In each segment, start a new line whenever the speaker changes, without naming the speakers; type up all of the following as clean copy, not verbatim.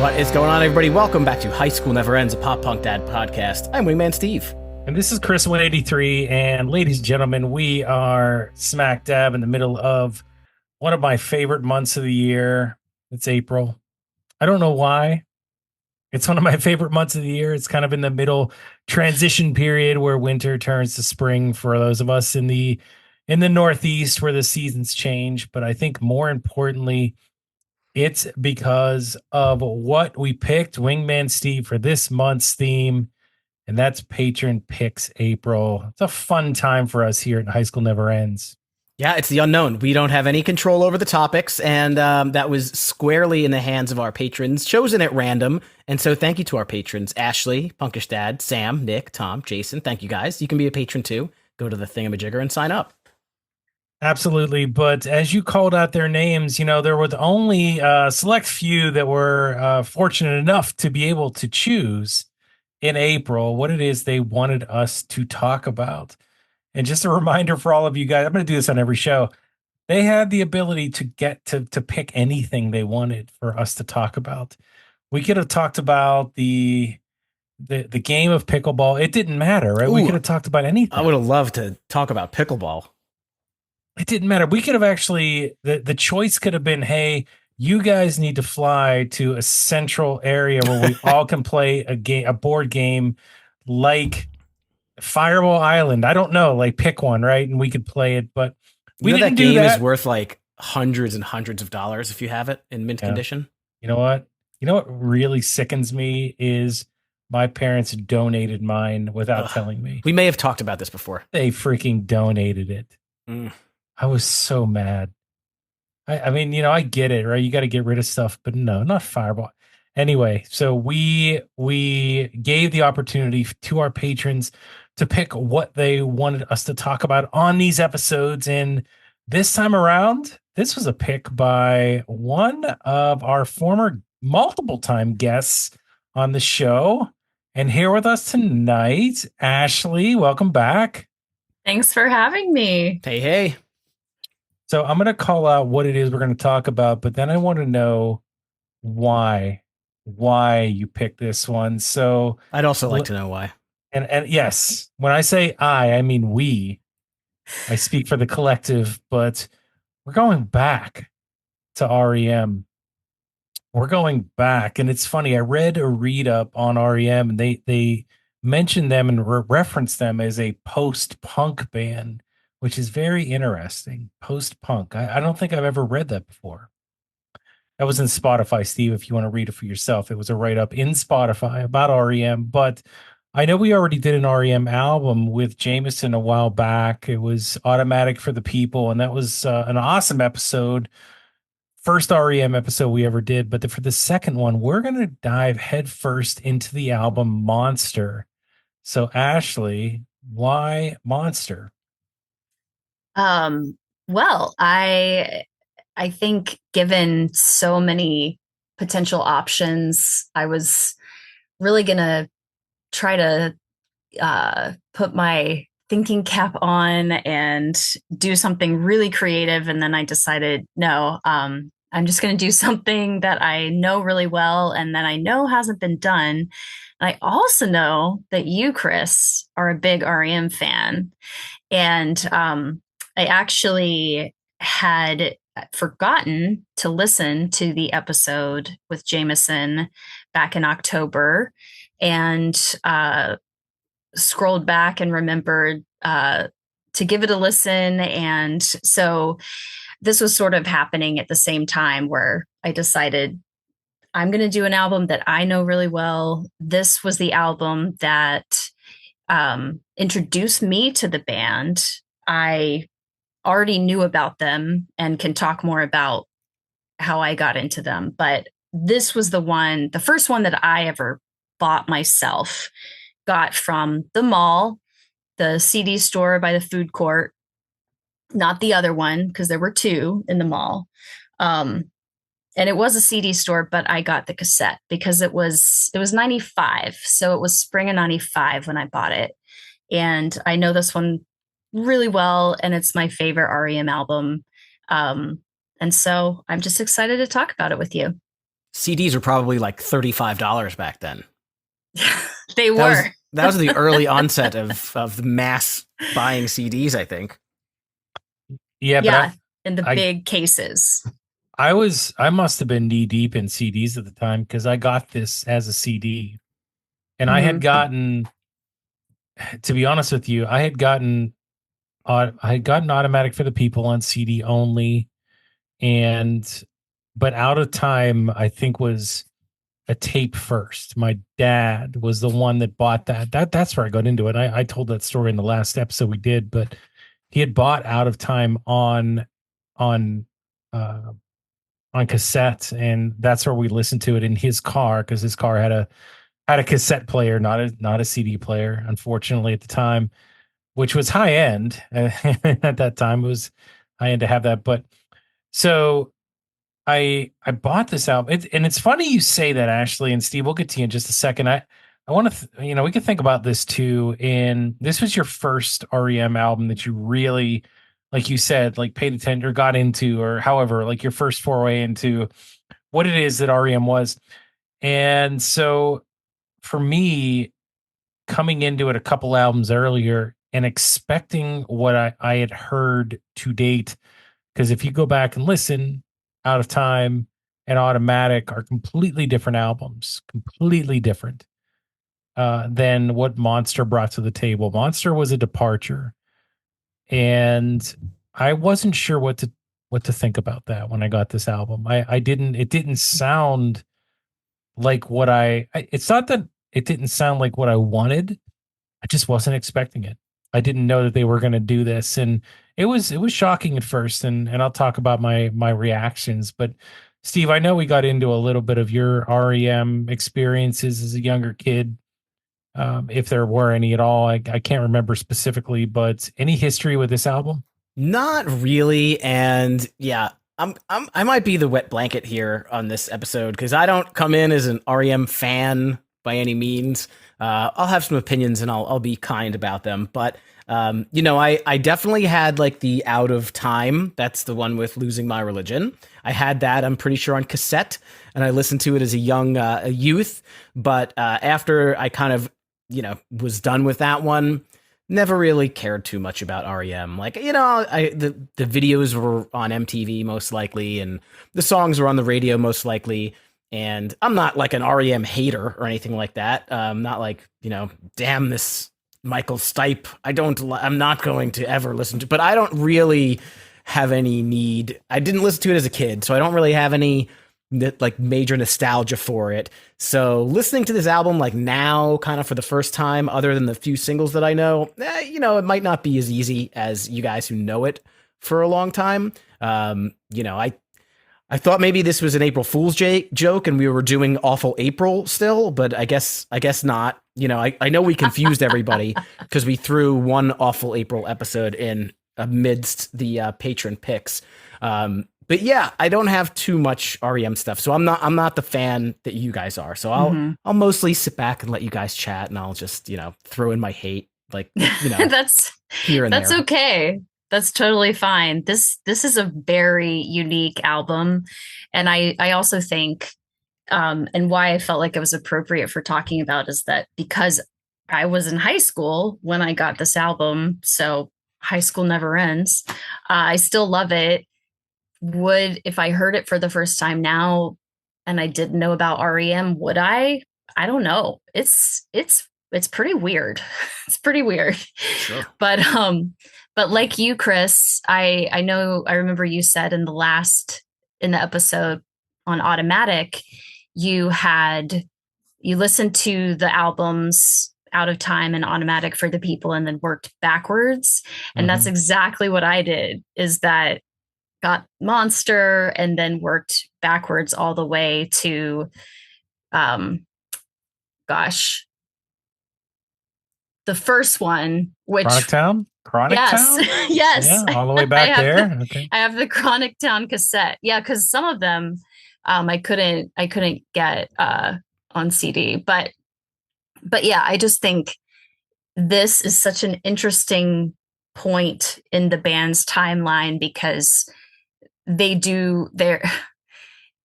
What is going on, everybody? Welcome back to High School Never Ends, a pop punk dad podcast. I'm Wingman Steve.
And this is Chris 183. And ladies and gentlemen, we are smack dab in the middle of one of my favorite months of the year. It's April. I don't know why. It's one of my favorite months of the year. It's kind of in the middle transition period where winter turns to spring for those of us in the Northeast where the seasons change. But I think more importantly, it's because of what we picked, Wingman Steve, for this month's theme, and that's Patron Picks April. It's a fun time for us here at High School Never Ends.
Yeah, it's the unknown. We don't have any control over the topics, and that was squarely in the hands of our patrons, chosen at random. And so thank you to our patrons, Ashleigh, Punkish Dad, Sam, Nick, Tom, Jason. Thank you, guys. You can be a patron, too. Go to the thingamajigger and sign up.
Absolutely. But as you called out their names, there were only a select few that were fortunate enough to be able to choose in April what it is they wanted us to talk about. And just a reminder for all of you guys, I'm going to do this on every show. They had the ability to get to pick anything they wanted for us to talk about. We could have talked about the game of pickleball. It didn't matter, right?
Ooh,
we could have talked about anything.
I would have loved to talk about pickleball.
It didn't matter. We could have actually, the choice could have been, hey, you guys need to fly to a central area where we all can play a board game like Fireball Island. I don't know, like pick one, right? And we could play it, but we didn't do that.
That game is worth like hundreds and hundreds of dollars if you have it in mint condition.
You know what? You know what really sickens me is my parents donated mine without telling me.
We may have talked about this before.
They freaking donated it. I was so mad. I mean, I get it, right? You got to get rid of stuff, but no, not Fireball. Anyway, so we gave the opportunity to our patrons to pick what they wanted us to talk about on these episodes. And this time around, this was a pick by one of our former multiple time guests on the show. And here with us tonight, Ashleigh, welcome back.
Thanks for having me.
Hey.
So I'm going to call out what it is we're going to talk about, but then I want to know why you picked this one. So
I'd also like to know why.
And yes, when I say I mean we. I speak for the collective, but we're going back to REM. We're going back, and it's funny. I read a read up on REM, and they mentioned them and referenced them as a post-punk band, which is very interesting. Post-punk. I don't think I've ever read that before. That was in Spotify, Steve, if you want to read it for yourself. It was a write-up in Spotify about REM, but I know we already did an REM album with Jameson a while back. It was Automatic for the People, and that was an awesome episode. First REM episode we ever did, but for the second one, we're going to dive headfirst into the album Monster. So, Ashleigh, why Monster?
Well, I think given so many potential options, I was really going to try to put my thinking cap on and do something really creative. And then I decided, no, I'm just going to do something that I know really well and that I know hasn't been done. And I also know that you, Chris, are a big REM fan. And I actually had forgotten to listen to the episode with Jameson back in October and scrolled back and remembered to give it a listen. And so this was sort of happening at the same time where I decided I'm going to do an album that I know really well. This was the album that introduced me to the band. I already knew about them and can talk more about how I got into them. But this was the first one that I ever bought myself, got from the mall, the CD store by the food court, not the other one, because there were two in the mall. And it was a CD store, but I got the cassette because it was 95. So it was spring of 95 when I bought it. And I know this one really well, and it's my favorite REM album. And so I'm just excited to talk about it with you.
CDs were probably like $35 back then.
They were.
That was the early onset of the mass buying CDs, I think.
Yeah,
Yeah, in the
I-
big cases.
I must have been knee deep in CDs at the time because I got this as a CD, and I had gotten, to be honest with you, I had gotten Automatic for the People on CD only, but Out of Time I think was a tape first. My dad was the one that bought that. That's where I got into it. I told that story in the last episode we did, but he had bought Out of Time on uh, on cassette, and that's where we listened to it in his car because his car had a cassette player, not a CD player, unfortunately at the time, which was high end at that time. It was high end to have that, but so I bought this album, and it's funny you say that, Ashleigh and Steve. We'll get to you in just a second. I want to, we can think about this too. And this was your first REM album that you really, like you said, like paid attention or got into, or however, like your first foray into what it is that REM was. And so for me, coming into it a couple albums earlier and expecting what I had heard to date, because if you go back and listen, Out of Time and Automatic are completely different albums, completely different than what Monster brought to the table. Monster was a departure, and I wasn't sure what to think about that when I got this album. It didn't sound like what it's not that it didn't sound like what I wanted. I just wasn't expecting it. I didn't know that they were going to do this, and it was shocking at first. And I'll talk about my reactions. But Steve, I know we got into a little bit of your REM experiences as a younger kid, if there were any at all. I can't remember specifically, but any history with this album?
Not really, and yeah, I might be the wet blanket here on this episode because I don't come in as an REM fan by any means. I'll have some opinions and I'll be kind about them, but I definitely had like the Out of Time. That's the one with Losing My Religion. I had that, I'm pretty sure, on cassette, and I listened to it as a young youth. But after I kind of was done with that one, never really cared too much about REM. Like, the videos were on MTV most likely, and the songs were on the radio most likely. And I'm not like an REM hater or anything like that. Not like, damn this Michael Stipe. I'm not going to ever listen to, but I don't really have any need. I didn't listen to it as a kid, so I don't really have any like major nostalgia for it. So listening to this album like now, kind of for the first time, other than the few singles that I know, it might not be as easy as you guys who know it for a long time. I thought maybe this was an April Fool's joke and we were doing Awful April still, but I guess not. I know we confused everybody because we threw one Awful April episode in amidst the patron picks. But yeah, I don't have too much REM stuff, so I'm not the fan that you guys are. So I'll mostly sit back and let you guys chat, and I'll just throw in my hate, like
that's
here and
that's
there.
okay. That's totally fine. This is a very unique album, and I also think, and why I felt like it was appropriate for talking about is that because I was in high school when I got this album, so high school never ends. I still love it. If I heard it for the first time now and I didn't know about REM, would I? I don't know. It's pretty weird. It's pretty weird.
Sure.
But like you, Chris, I know I remember you said in the episode on Automatic, you listened to the albums Out of Time and Automatic for the People and then worked backwards. And that's exactly what I did, is that got Monster and then worked backwards all the way to the first one, which
Chronic
yes
Town?
yes,
Yeah, all the way back there. Okay.
I have the Chronic Town cassette, because some of them I couldn't get on CD, but yeah, I just think this is such an interesting point in the band's timeline because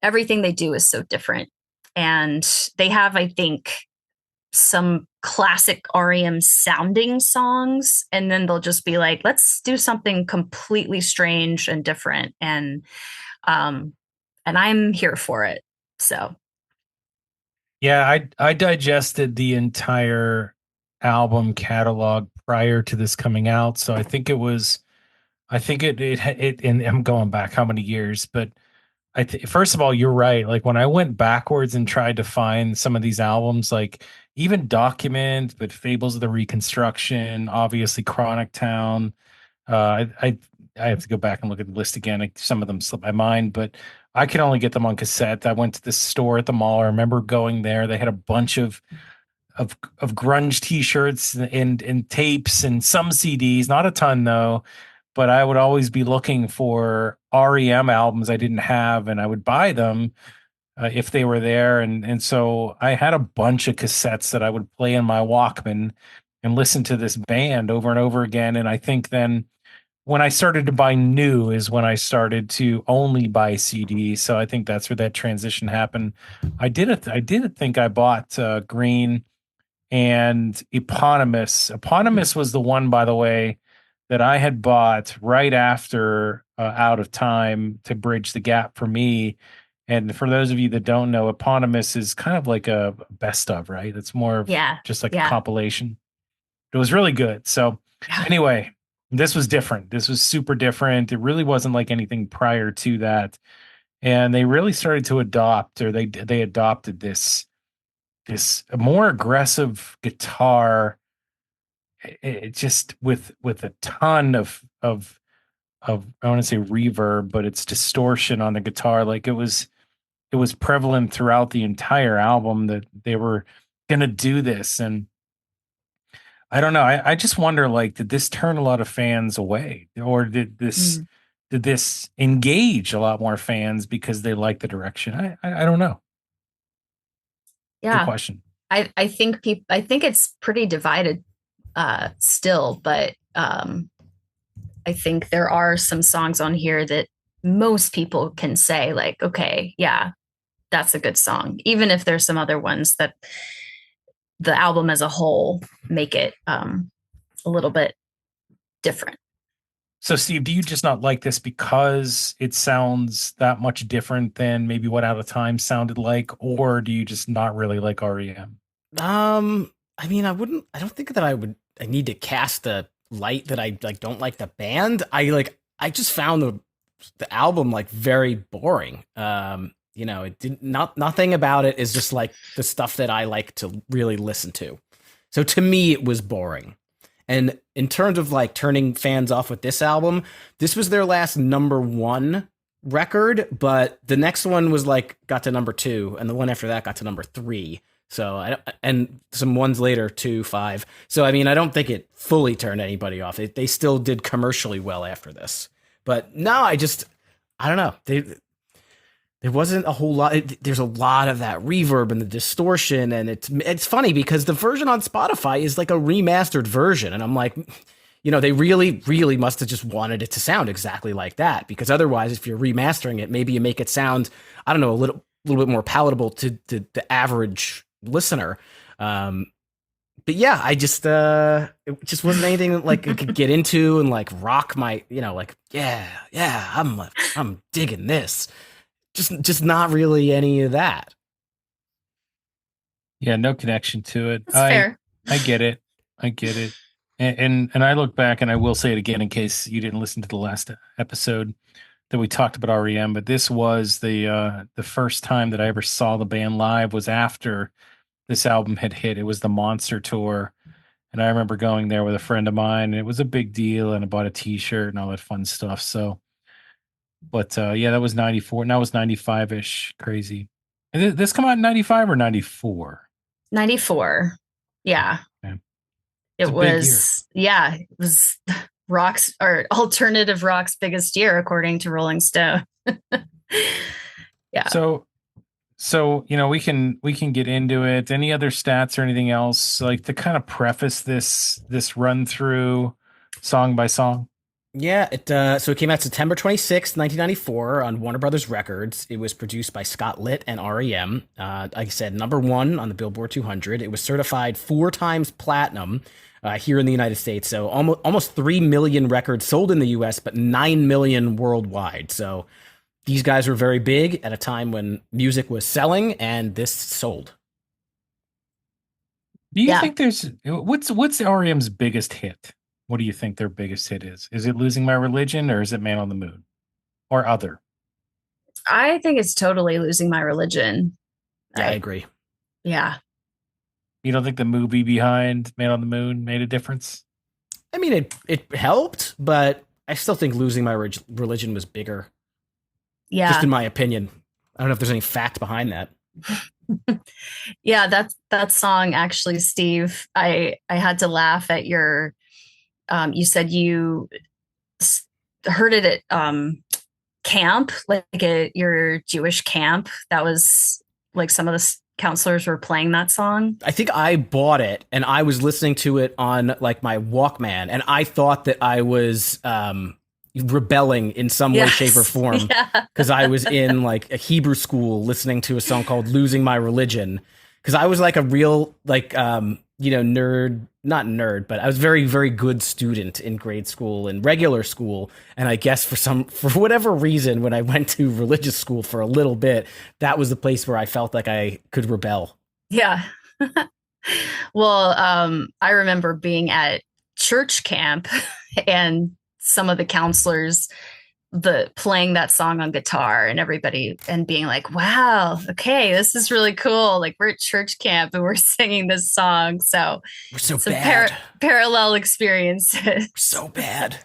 everything they do is so different. And they have, I think, some classic REM sounding songs, and then they'll just be like, let's do something completely strange and different. And I'm here for it. So
Yeah, I digested the entire album catalog prior to this coming out, so I think it and I'm going back how many years, but first of all, you're right. Like when I went backwards and tried to find some of these albums, like even Document, but Fables of the Reconstruction, obviously Chronic Town. I have to go back and look at the list again. Some of them slip my mind, but I could only get them on cassette. I went to the store at the mall. I remember going there. They had a bunch of grunge T-shirts and tapes and some CDs. Not a ton though, but I would always be looking for REM albums I didn't have, and I would buy them if they were there. And so I had a bunch of cassettes that I would play in my Walkman and listen to this band over and over again. And I think then when I started to buy new is when I started to only buy CDs. So I think that's where that transition happened. I did think I bought Green and Eponymous. Eponymous was the one, by the way, that I had bought right after Out of Time to bridge the gap for me. And for those of you that don't know, Eponymous is kind of like a best of, right? It's more of
yeah,
just like a
yeah,
compilation. It was really good. So
yeah.
anyway, this was different. This was super different. It really wasn't like anything prior to that. And they really started to adopt, or they adopted this more aggressive guitar, it just with a ton of I want to say reverb, but it's distortion on the guitar. Like it was prevalent throughout the entire album that they were gonna do this. And I don't know. I just wonder, like, did this turn a lot of fans away, or
Mm.
did this engage a lot more fans because they like the direction? I don't know. Good
Yeah.
question.
I think I think it's pretty divided still, but I think there are some songs on here that most people can say, like, okay, yeah, that's a good song, even if there's some other ones that the album as a whole make it a little bit different.
So, Steve, do you just not like this because it sounds that much different than maybe what Out of Time sounded like, or do you just not really like REM?
I mean, I don't think that I need to cast a light that I like don't like the band. I just found the album like very boring. It did nothing about it is just like the stuff that I like to really listen to. So to me, it was boring. And in terms of like turning fans off with this album, this was their last number one record, but the next one was like got to number two, and the one after that got to number three. So and some ones later, 2, 5. So I mean, I don't think it fully turned anybody off. They still did commercially well after this, but no, I don't know. There wasn't a whole lot. There's a lot of that reverb and the distortion, and it's funny because the version on Spotify is like a remastered version, and I'm like, they really, really must have just wanted it to sound exactly like that, because otherwise, if you're remastering it, maybe you make it sound, I don't know, a little bit more palatable to the average listener. But yeah, it just wasn't anything that, like, I could get into and like rock my, like, yeah, I'm digging this. Just not really any of that.
Yeah, no connection to it.
That's fair.
I get it. I get it. And I look back, and I will say it again in case you didn't listen to the last episode that we talked about REM, but this was the first time that I ever saw the band live was after this album had hit. It was the Monster Tour. And I remember going there with a friend of mine, and it was a big deal, and I bought a t-shirt and all that fun stuff. So, but yeah, that was 94, and that was 95-ish. Crazy. And this come out in 95 or 94?
94. Yeah.
Okay.
It was, yeah, it was rock's or alternative rock's biggest year, according to Rolling Stone. Yeah.
So we can get into it. Any other stats or anything else like to kind of preface this run through song by song?
Yeah, so it came out September 26th, 1994 on Warner Brothers Records. It was produced by Scott Litt and REM. Like I said, number one on the Billboard 200. It was certified 4 times platinum here in the United States. So almost 3 million records sold in the US, but 9 million worldwide. So these guys were very big at a time when music was selling, and this sold.
Do you
Yeah.
think there's what's REM's biggest hit? What do you think their biggest hit is? Is it Losing My Religion or is it Man on the Moon or other?
I think it's totally Losing My Religion.
Yeah, I agree.
Yeah.
You don't think the movie behind Man on the Moon made a difference?
I mean, it helped, but I still think Losing My Religion was bigger,
Yeah.
just in my opinion. I don't know if there's any fact behind that.
Yeah, that song actually, Steve. I had to laugh at your. You said you heard it at camp, like at your Jewish camp. That was like some of the counselors were playing that song.
I think I bought it and I was listening to it on like my Walkman, and I thought that I was rebelling in some way, shape, or form because I was in like a Hebrew school listening to a song called "Losing My Religion." Because I was like a real nerd, not nerd, but I was very, very good student in grade school and regular school. And I guess for whatever reason, when I went to religious school for a little bit, that was the place where I felt like I could rebel.
Yeah. Well, I remember being at church camp and some of the counselors playing that song on guitar and everybody and being like, wow, okay, this is really cool. Like we're at church camp and we're singing this song. So
we're so bad.
Parallel experiences.
We're so bad.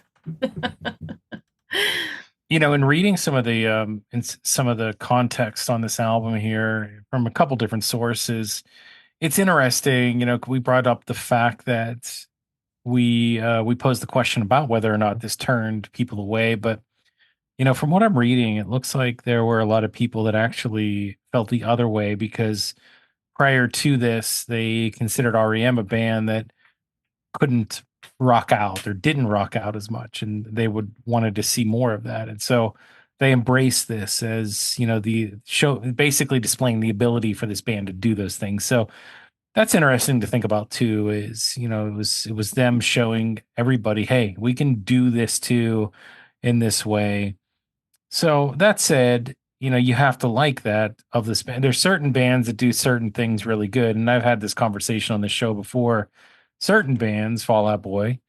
In reading some of the context on this album here from a couple different sources, it's interesting. We brought up the fact that we posed the question about whether or not this turned people away, but from what I'm reading, it looks like there were a lot of people that actually felt the other way because prior to this, they considered REM a band that couldn't rock out or didn't rock out as much, and they wanted to see more of that. And so they embraced this as, the show, basically displaying the ability for this band to do those things. So that's interesting to think about too, is, it was them showing everybody, hey, we can do this too in this way. So that said, you have to like that of this band. There's certain bands that do certain things really good. And I've had this conversation on the show before. Certain bands, Fall Out Boy,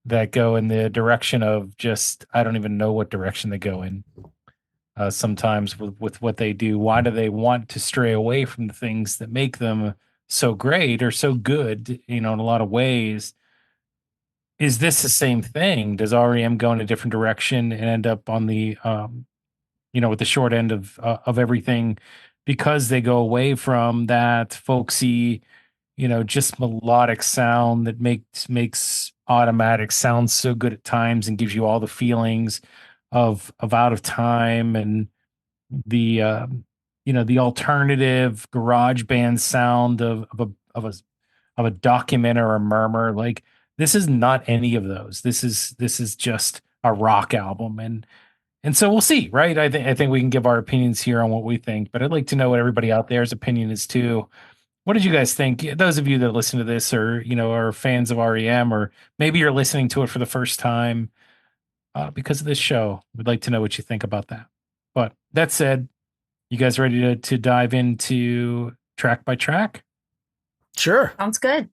that go in the direction of just, I don't even know what direction they go in. Sometimes with what they do, why do they want to stray away from the things that make them so great or so good, in a lot of ways? Is this the same thing? Does REM go in a different direction and end up on the with the short end of everything because they go away from that folksy, just melodic sound that makes Automatic sound so good at times and gives you all the feelings of out of time and the alternative garage band sound of a document or a murmur. Like this is not any of those. This is just a rock album, and so we'll see, right? I think we can give our opinions here on what we think, but I'd like to know what everybody out there's opinion is too. What did you guys think? Those of you that listen to this or, are fans of REM, or maybe you're listening to it for the first time because of this show, we'd like to know what you think about that. But that said, you guys ready to dive into track by track?
Sure.
Sounds good.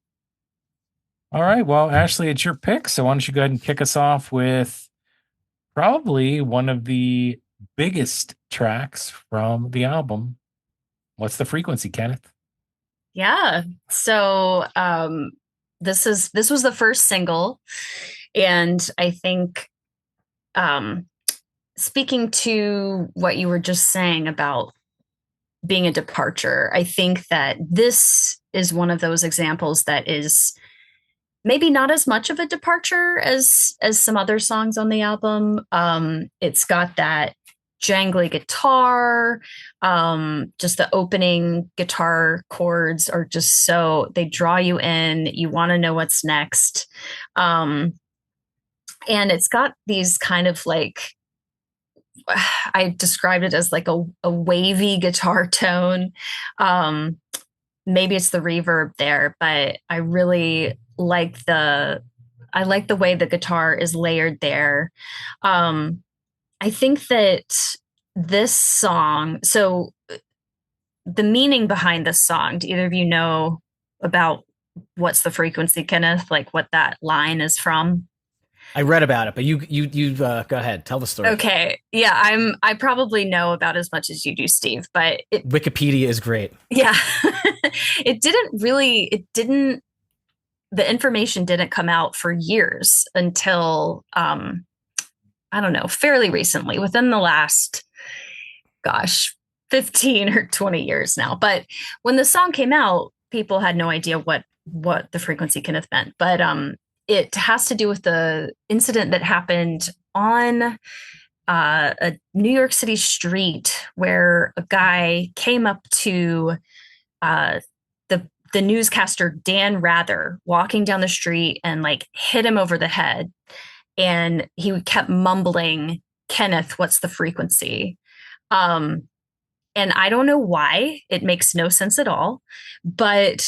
All right. Well, Ashleigh, it's your pick. So why don't you go ahead and kick us off with probably one of the biggest tracks from the album. What's the Frequency, Kenneth?
Yeah. So this was the first single, and I think speaking to what you were just saying about being a departure, I think that this is one of those examples that is maybe not as much of a departure as some other songs on the album. It's got that jangly guitar. Just the opening guitar chords are just so, they draw you in. You want to know what's next. And it's got these kind of like, I described it as like a wavy guitar tone. Um, Maybe it's the reverb there, but I like the way the guitar is layered there. Um, I think that this song, so the meaning behind this song, do either of you know about what's the frequency, Kenneth? Like what that line is from?
I read about it, but you go ahead, tell the story.
Okay. Yeah, I probably know about as much as you do, Steve, but
Wikipedia is great.
yeah. It didn't the information didn't come out for years until I don't know, fairly recently, within the last, gosh, 15 or 20 years now. But when the song came out, people had no idea what the frequency Kenneth meant. But it has to do with the incident that happened on a New York City street where a guy came up to uh, the newscaster Dan Rather walking down the street and like hit him over the head, and he kept mumbling, "Kenneth, what's the frequency?" Um, and I don't know why. It makes no sense at all. But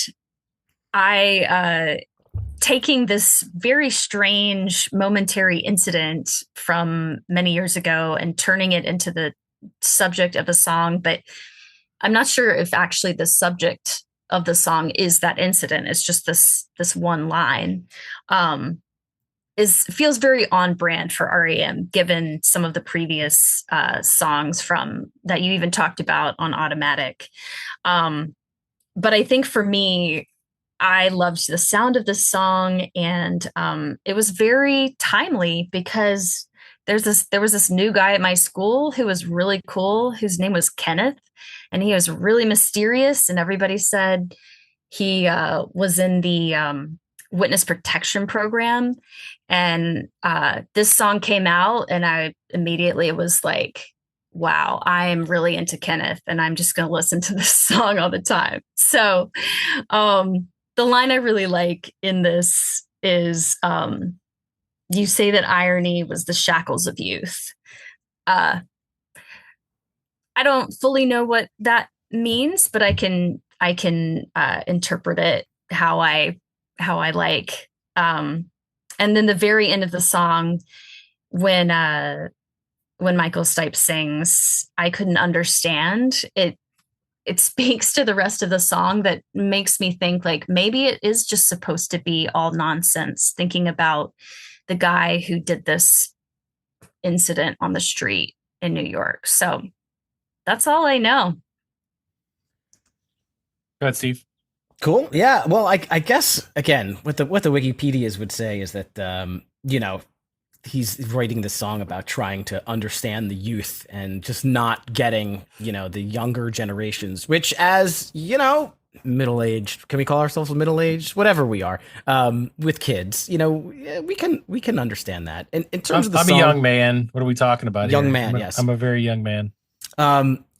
taking this very strange momentary incident from many years ago and turning it into the subject of a song, but I'm not sure if actually the subject of the song is that incident. It's just this one line. Is feels very on brand for REM, given some of the previous songs from that you even talked about on Automatic. But I think for me, I loved the sound of this song, and it was very timely because there was this new guy at my school who was really cool, whose name was Kenneth, and he was really mysterious, and everybody said he was in the witness protection program. And this song came out, and I immediately was like, wow, I'm really into Kenneth, and I'm just going to listen to this song all the time. So the line I really like in this is you say that irony was the shackles of youth. Uh, I don't fully know what that means, but I can interpret it how I like. And then the very end of the song, when Michael Stipe sings, "I couldn't understand," it speaks to the rest of the song that makes me think like maybe it is just supposed to be all nonsense, thinking about the guy who did this incident on the street in New York. So that's all I know.
Go ahead, Steve.
Cool. Yeah. Well, I guess again, what the Wikipedia's would say is that he's writing this song about trying to understand the youth and just not getting the younger generations, which, as middle aged, can we call ourselves middle aged, whatever we are, with kids, we can understand that. In terms of the
I'm
song,
a young man. What are we talking about?
Young
here?
man, yes.
I'm a very young man.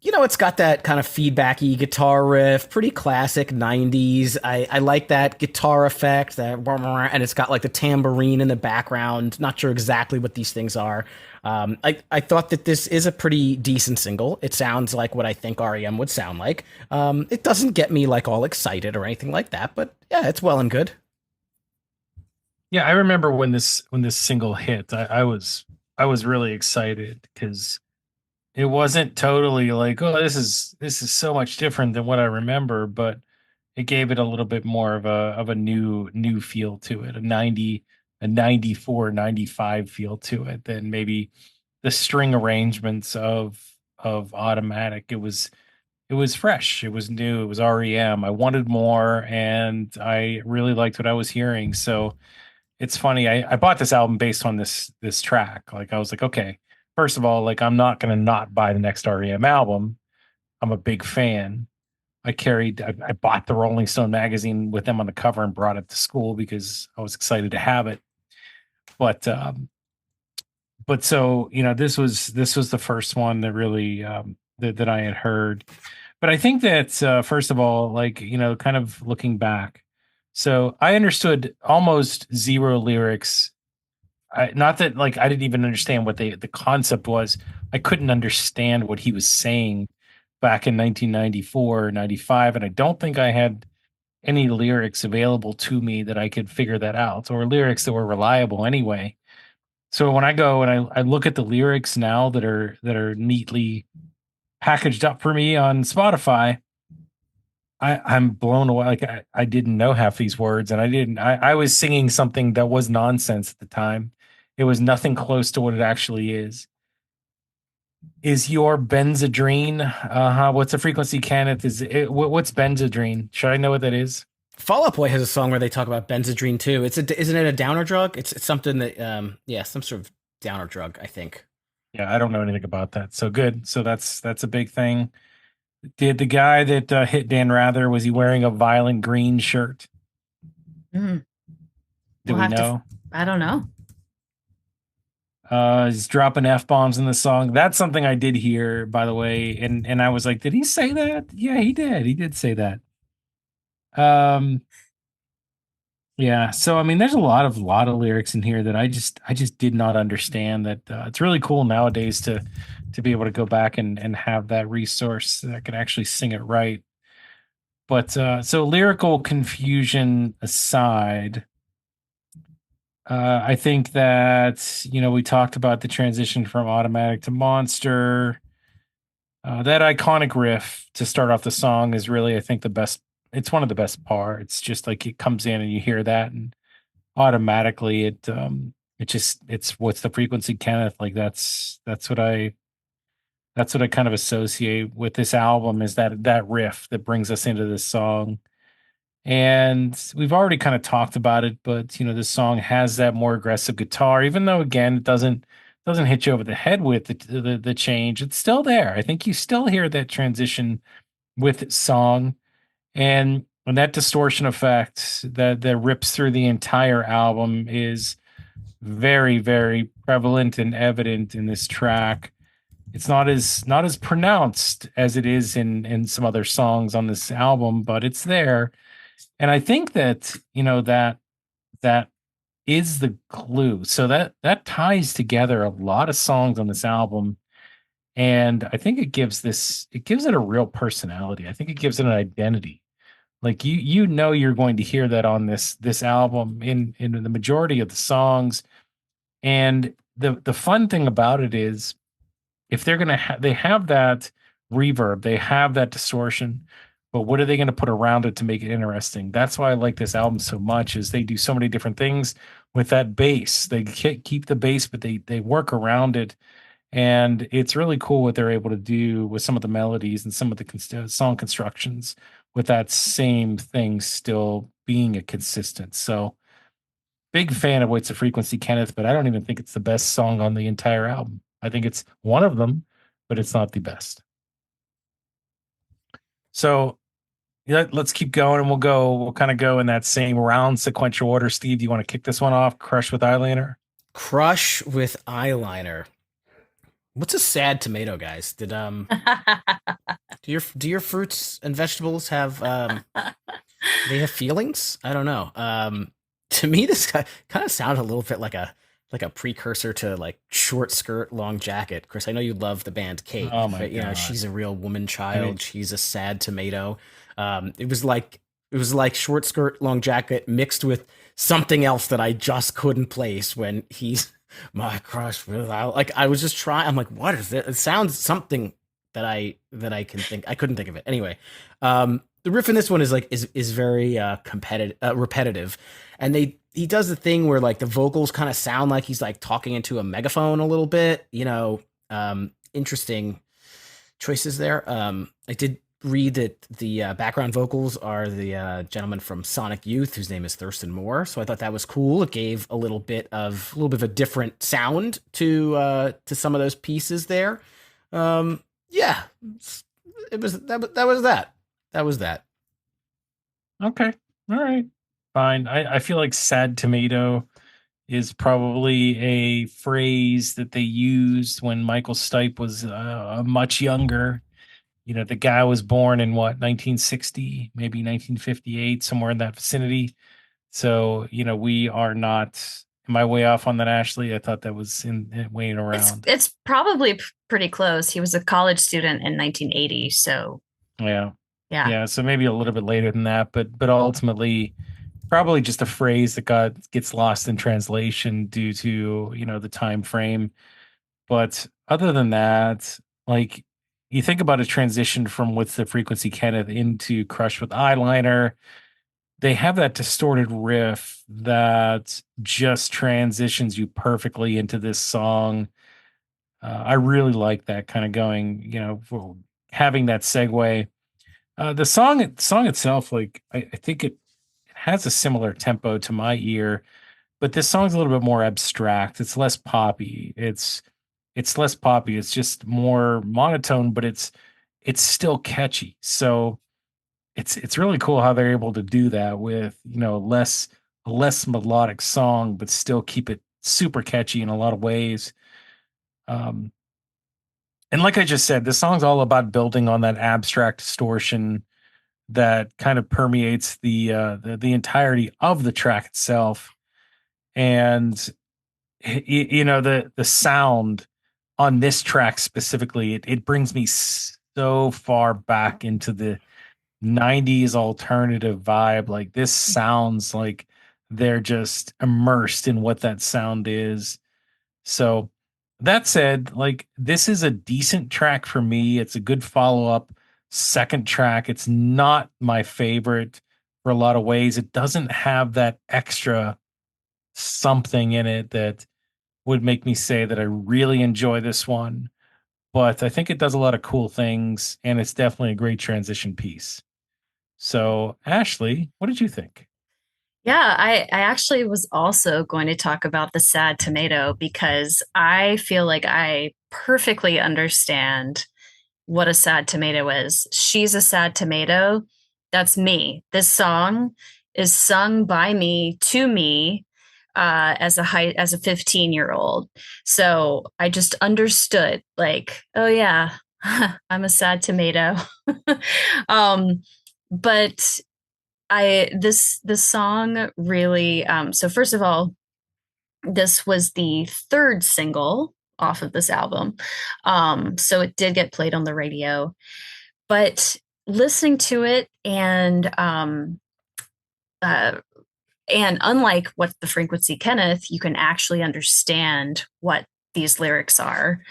It's got that kind of feedbacky guitar riff, pretty classic 90s. I like that guitar effect, and it's got like the tambourine in the background. Not sure exactly what these things are. I thought that this is a pretty decent single. It sounds like what I think REM would sound like. It doesn't get me like all excited or anything like that, but yeah, it's well and good.
Yeah, I remember when this single hit, I was really excited because it wasn't totally like, oh, this is so much different than what I remember, but it gave it a little bit more of a new feel to it, a 94, 95 feel to it than maybe the string arrangements of Automatic. It was fresh, it was new, it was REM. I wanted more, and I really liked what I was hearing. So it's funny. I bought this album based on this track. Like I was like, okay, first of all, like I'm not gonna not buy the next REM album. I'm a big fan. I bought the Rolling Stone magazine with them on the cover and brought it to school because I was excited to have it. But so this was the first one that really that I had heard. But I think that first of all, like kind of looking back, so I understood almost zero lyrics not that like I didn't even understand what the concept was. I couldn't understand what he was saying back in 1994, 95, and I don't think I had any lyrics available to me that I could figure that out, or lyrics that were reliable anyway. So when I go and I look at the lyrics now that are neatly packaged up for me on Spotify, I'm blown away. Like I didn't know half these words, and I was singing something that was nonsense at the time. It was nothing close to what it actually is. Is your benzodrine? What's the frequency, Kenneth? What's benzodrine? Should I know what that is?
Fall Out Boy has a song where they talk about benzodrine too. Isn't it a downer drug? It's something that yeah, some sort of downer drug, I think.
Yeah, I don't know anything about that. So good. So that's a big thing. Did the guy that hit Dan Rather, was he wearing a violent green shirt?
Mm.
Do we know?
I don't know.
He's dropping F bombs in the song. That's something I did hear, by the way, and I was like, did he say that? Yeah, he did. He did say that. Yeah. So I mean, there's a lot of lyrics in here that I just did not understand. That it's really cool nowadays to be able to go back and have that resource that can actually sing it right. But so lyrical confusion aside, I think that we talked about the transition from automatic to monster. That iconic riff to start off the song is really, I think, the best. It's one of the best parts. Just like it comes in and you hear that, and automatically it's what's the frequency, Kenneth? Like that's what I kind of associate with this album, is that riff that brings us into this song. And we've already kind of talked about it, but this song has that more aggressive guitar, even though again it doesn't hit you over the head with the change. It's still there. I think you still hear that transition with its song, and that distortion effect that rips through the entire album is very, very prevalent and evident in this track. It's not as pronounced as it is in some other songs on this album, but it's there. And I think that that is the clue. So that ties together a lot of songs on this album, and I think it gives it a real personality. I think it gives it an identity. Like you're going to hear that on this album in the majority of the songs. And the fun thing about it is, if they're gonna they have that reverb, they have that distortion, but what are they gonna put around it to make it interesting? That's why I like this album so much, is they do so many different things with that bass. They keep the bass, but they work around it, and it's really cool what they're able to do with some of the melodies and some of the song constructions, with that same thing still being a consistent. So big fan of What's the Frequency, Kenneth, but I don't even think it's the best song on the entire album. I think it's one of them, but it's not the best. So let's keep going, and we'll kind of go in that same round sequential order. Steve, do you want to kick this one off? Crush with Eyeliner?
Crush with Eyeliner. What's a sad tomato, guys? Do your fruits and vegetables have they have feelings? I don't know. To me, this kind of sounded a little bit like a precursor to like Short Skirt Long Jacket. Chris, I know you love the band Cake,
Oh my
but
God.
she's a real woman child.
I mean-
She's a sad tomato. It was like Short Skirt Long Jacket mixed with something else that I just couldn't place when he's my crush with like I was just trying. I'm like, what is it? It sounds something that I can think. I couldn't think of it. Anyway, the riff in this one is very competitive, repetitive, and he does the thing where like the vocals kind of sound like he's like talking into a megaphone a little bit. Interesting choices there. I did read that the background vocals are the gentleman from Sonic Youth, whose name is Thurston Moore. So I thought that was cool. It gave a little bit of a different sound to some of those pieces there. Yeah, it was that was that. That was that.
Okay. All right. Fine. I feel like sad tomato is probably a phrase that they used when Michael Stipe was much younger. The guy was born in what, 1960, maybe 1958, somewhere in that vicinity. So, we are not Am I way off on that, Ashleigh? I thought that was in weighing around.
It's probably pretty close. He was a college student in 1980, so
Yeah.
yeah.
Yeah, so maybe a little bit later than that, but ultimately probably just a phrase that gets lost in translation due to, the time frame. But other than that, like you think about a transition from What's the Frequency Kenneth into Crush with Eyeliner, they have that distorted riff that just transitions you perfectly into this song. I really like that kind of going, having that segue. The song itself, like I think it has a similar tempo to my ear, but this song's a little bit more abstract. It's less poppy. It's less poppy. It's just more monotone, but it's still catchy. So it's really cool how they're able to do that with a less melodic song, but still keep it super catchy in a lot of ways. Um, and like I just said, this song's all about building on that abstract distortion that kind of permeates the entirety of the track itself. And the sound on this track specifically, it brings me so far back into the 90s alternative vibe. Like this sounds like they're just immersed in what that sound is. So that said, like this is a decent track for me. It's a good follow-up second track. It's not my favorite for a lot of ways. It doesn't have that extra something in it that would make me say that I really enjoy this one. But I think it does a lot of cool things, and it's definitely a great transition piece. So, Ashleigh, what did you think?
Yeah, I actually was also going to talk about the sad tomato because I feel like I perfectly understand what a sad tomato is. She's a sad tomato. That's me. This song is sung by me to me as a 15-year-old. So I just understood like, oh yeah, I'm a sad tomato. um, but this song really so first of all, this was the third single off of this album. So it did get played on the radio, but listening to it uh, and unlike What's the Frequency Kenneth, you can actually understand what these lyrics are.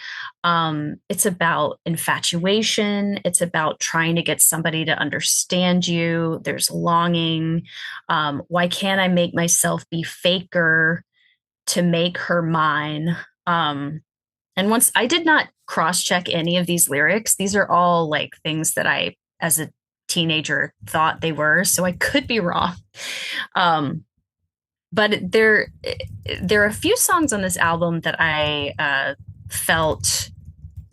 It's about infatuation. It's about trying to get somebody to understand you. There's longing. Why can't I make myself be faker to make her mine? And once I did not cross check any of these lyrics, these are all like things that I, as a teenager, thought they were. So I could be wrong. Um, but there are a few songs on this album that I felt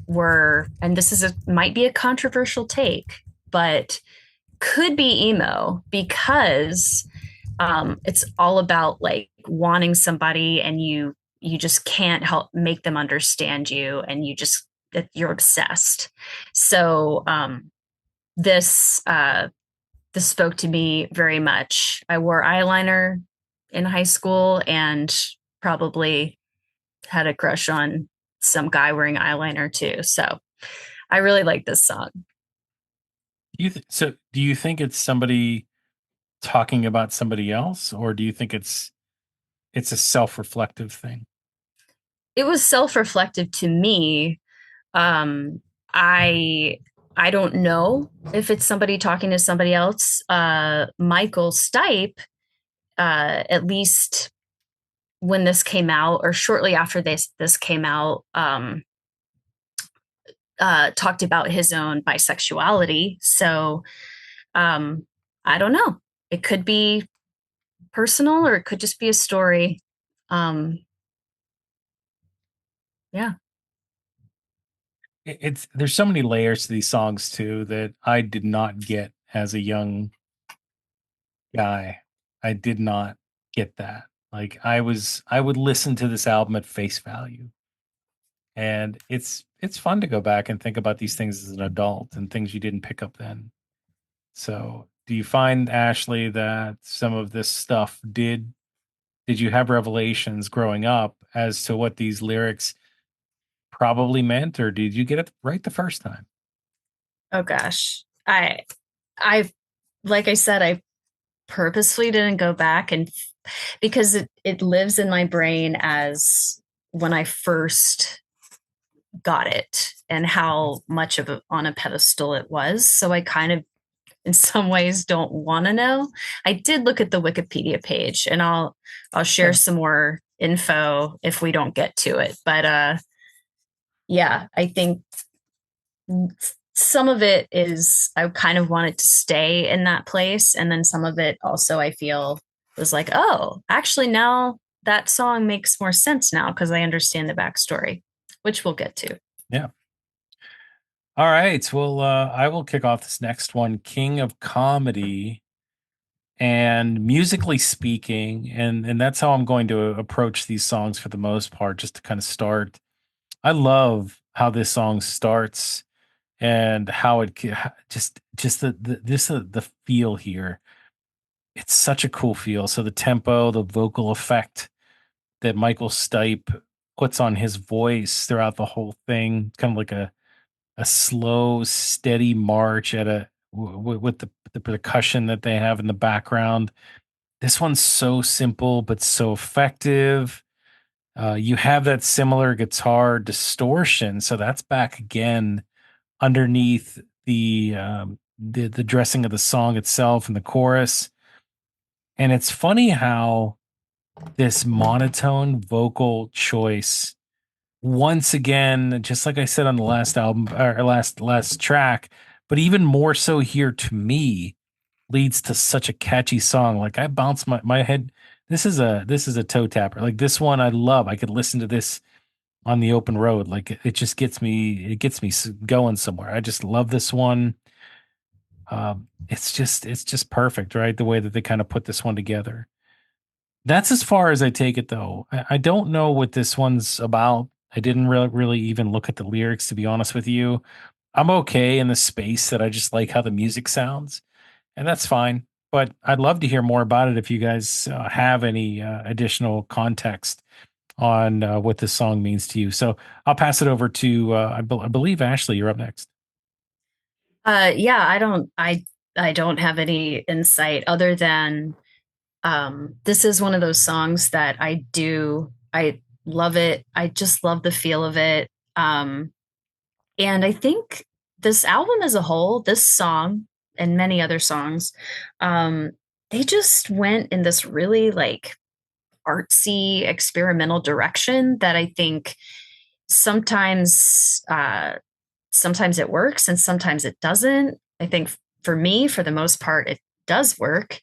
were, and this is might be a controversial take, but could be emo because it's all about like wanting somebody and you just can't help make them understand you and you just that you're obsessed. So this this spoke to me very much. I wore eyeliner in high school and probably had a crush on some guy wearing eyeliner too. So I really like this song.
So, do you think it's somebody talking about somebody else, or do you think it's a self-reflective thing?
It was self-reflective to me. Um, I I don't know if it's somebody talking to somebody else. Michael Stipe, at least when this came out, or shortly after this came out, talked about his own bisexuality. So um, I don't know. It could be personal, or it could just be a story. Um, yeah.
It's there's so many layers to these songs too that I did not get as a young guy. I did not get that. Like I would listen to this album at face value. And it's fun to go back and think about these things as an adult and things you didn't pick up then. So, do you find, Ashleigh, that some of this stuff did did you have revelations growing up as to what these lyrics probably meant, or did you get it right the first time?
Oh gosh. I like I said, I purposely didn't go back and because it lives in my brain as when I first got it and how much of on a pedestal it was. So I kind of in some ways don't want to know. I did look at the Wikipedia page and I'll share some more info if we don't get to it. But yeah, I think some of it is I kind of wanted to stay in that place. And then some of it also I feel was like, oh, actually now that song makes more sense now because I understand the backstory, which we'll get to.
Yeah. All right. Well, I will kick off this next one, King of Comedy. And musically speaking, and that's how I'm going to approach these songs for the most part, just to kind of start. I love how this song starts and how it just the feel here. It's such a cool feel. So the tempo, the vocal effect that Michael Stipe puts on his voice throughout the whole thing, kind of like a slow, steady march at with the percussion that they have in the background. This one's so simple but so effective. You have that similar guitar distortion, so that's back again underneath the dressing of the song itself and the chorus. And it's funny how this monotone vocal choice, once again, just like I said on the last album or last track, but even more so here to me, leads to such a catchy song. Like I bounce my head. This is a toe tapper. Like this one I love. I could listen to this on the open road. Like it just gets me going somewhere. I just love this one. It's just perfect, right? The way that they kind of put this one together. That's as far as I take it, though. I don't know what this one's about. I didn't really even look at the lyrics, to be honest with you. I'm okay in the space that I just like how the music sounds, and that's fine. But I'd love to hear more about it if you guys have any additional context on what this song means to you. So I'll pass it over to I believe Ashleigh. You're up next.
Yeah, I don't have any insight other than this is one of those songs that I love it. I just love the feel of it. And I think this album as a whole, this song and many other songs, they just went in this really like artsy experimental direction that I think sometimes sometimes it works and sometimes it doesn't. I think for me, for the most part, it does work.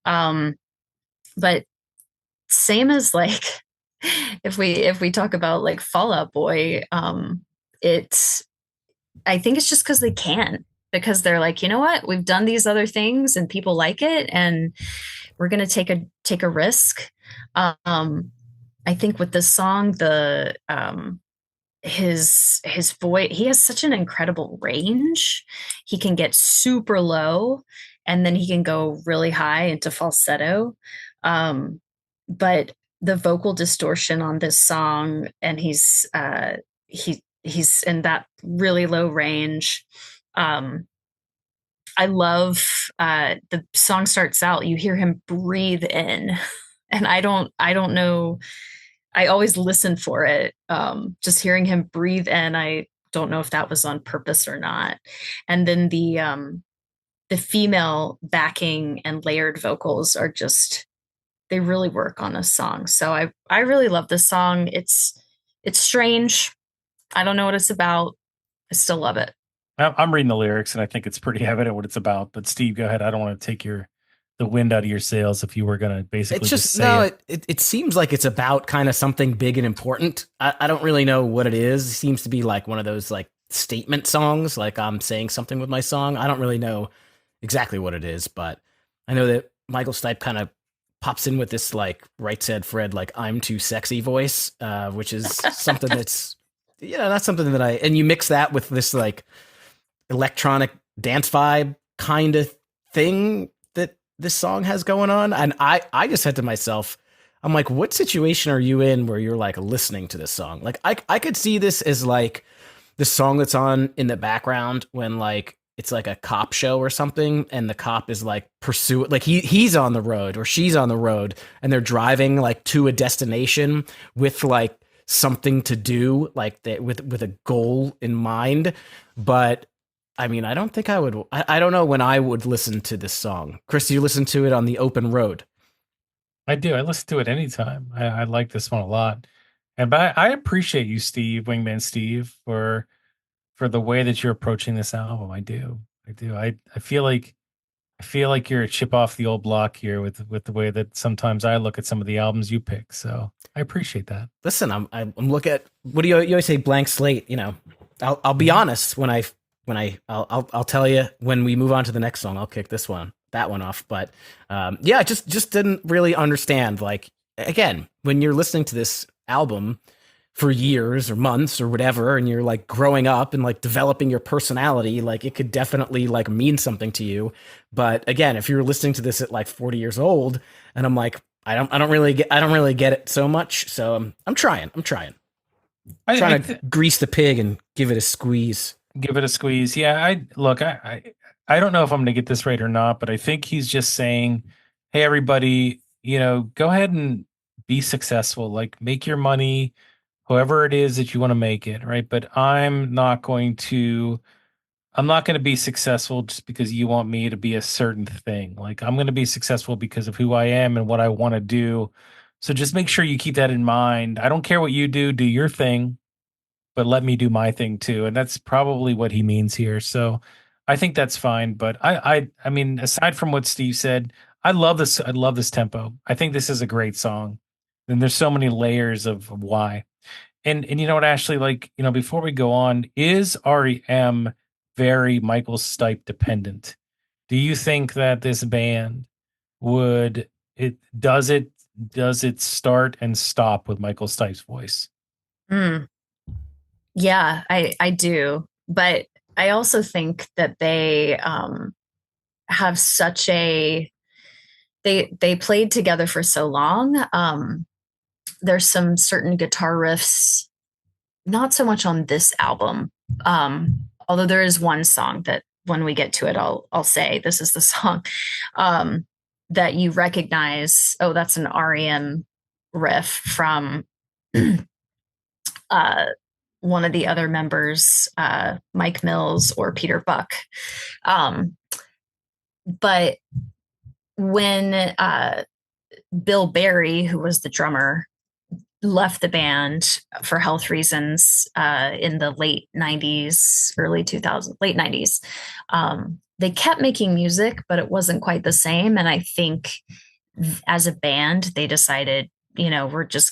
Um, but same as like if we talk about like Fall Out Boy, it's I think it's just because they can because they're like, you know what, we've done these other things and people like it, and we're gonna take a risk. I think with this song, the his voice, he has such an incredible range. He can get super low and then he can go really high into falsetto. But the vocal distortion on this song, and he's in that really low range. I love the song starts out, you hear him breathe in, and I don't know. I always listen for it. Just hearing him breathe in, I don't know if that was on purpose or not. And then the female backing and layered vocals are just they really work on this song. So I really love this song. It's strange. I don't know what it's about. I still love it.
I'm reading the lyrics, and I think it's pretty evident what it's about. But Steve, go ahead. I don't want to take the wind out of your sails if you were going to basically
It's just
say
no.
it.
It seems like it's about kind of something big and important. I don't really know what it is. It seems to be like one of those like statement songs, like I'm saying something with my song. I don't really know exactly what it is, but I know that Michael Stipe kind of pops in with this like right said Fred like I'm too sexy voice, which is something that's that's something that and you mix that with this like electronic dance vibe kind of thing that this song has going on, and I just said to myself, I'm like, what situation are you in where you're like listening to this song? Like, I could see this as like the song that's on in the background when like it's like a cop show or something, and the cop is like like he's on the road or she's on the road, and they're driving like to a destination with like something to do, like with a goal in mind. But I mean, I don't think I would. I don't know when I would listen to this song. Chris, you listen to it on the open road.
I do. I listen to it anytime. I like this one a lot. And but I appreciate you, Steve, Wingman Steve, for the way that you're approaching this album. I do. I do. I feel like you're a chip off the old block here with the way that sometimes I look at some of the albums you pick. So I appreciate that.
Listen, I'm looking at what do you always say, blank slate. You know, I'll be honest I'll tell you when we move on to the next song. I'll kick that one off. But yeah, just didn't really understand. Like again, when you're listening to this album for years or months or whatever, and you're like growing up and like developing your personality, like it could definitely like mean something to you. But again, if you're listening to this at like 40 years old, and I'm like, I don't really get it so much. So I'm trying to grease the pig and give it a squeeze.
Give it a squeeze. Yeah, I don't know if I'm going to get this right or not, but I think he's just saying, "Hey, everybody, go ahead and be successful. Like, make your money, however it is that you want to make it, right? But I'm not going to be successful just because you want me to be a certain thing. Like, I'm going to be successful because of who I am and what I want to do. So just make sure you keep that in mind. I don't care what you do your thing, but let me do my thing too." And that's probably what he means here. So I think that's fine. But I mean, aside from what Steve said, I love this. I love this tempo. I think this is a great song. And there's so many layers of why. And you know what, Ashley, like, before we go on, is REM very Michael Stipe dependent? Do you think that this band does it start and stop with Michael Stipe's voice?
Mm. Yeah, I do. But I also think that they have such they played together for so long. There's some certain guitar riffs, not so much on this album. Although there is one song that when we get to it, I'll say this is the song that you recognize. Oh, that's an REM riff from one of the other members, Mike Mills or Peter Buck. But when Bill Berry, who was the drummer, left the band for health reasons in the late 90s, early 2000s, late 90s, they kept making music, but it wasn't quite the same. And I think as a band, they decided, it's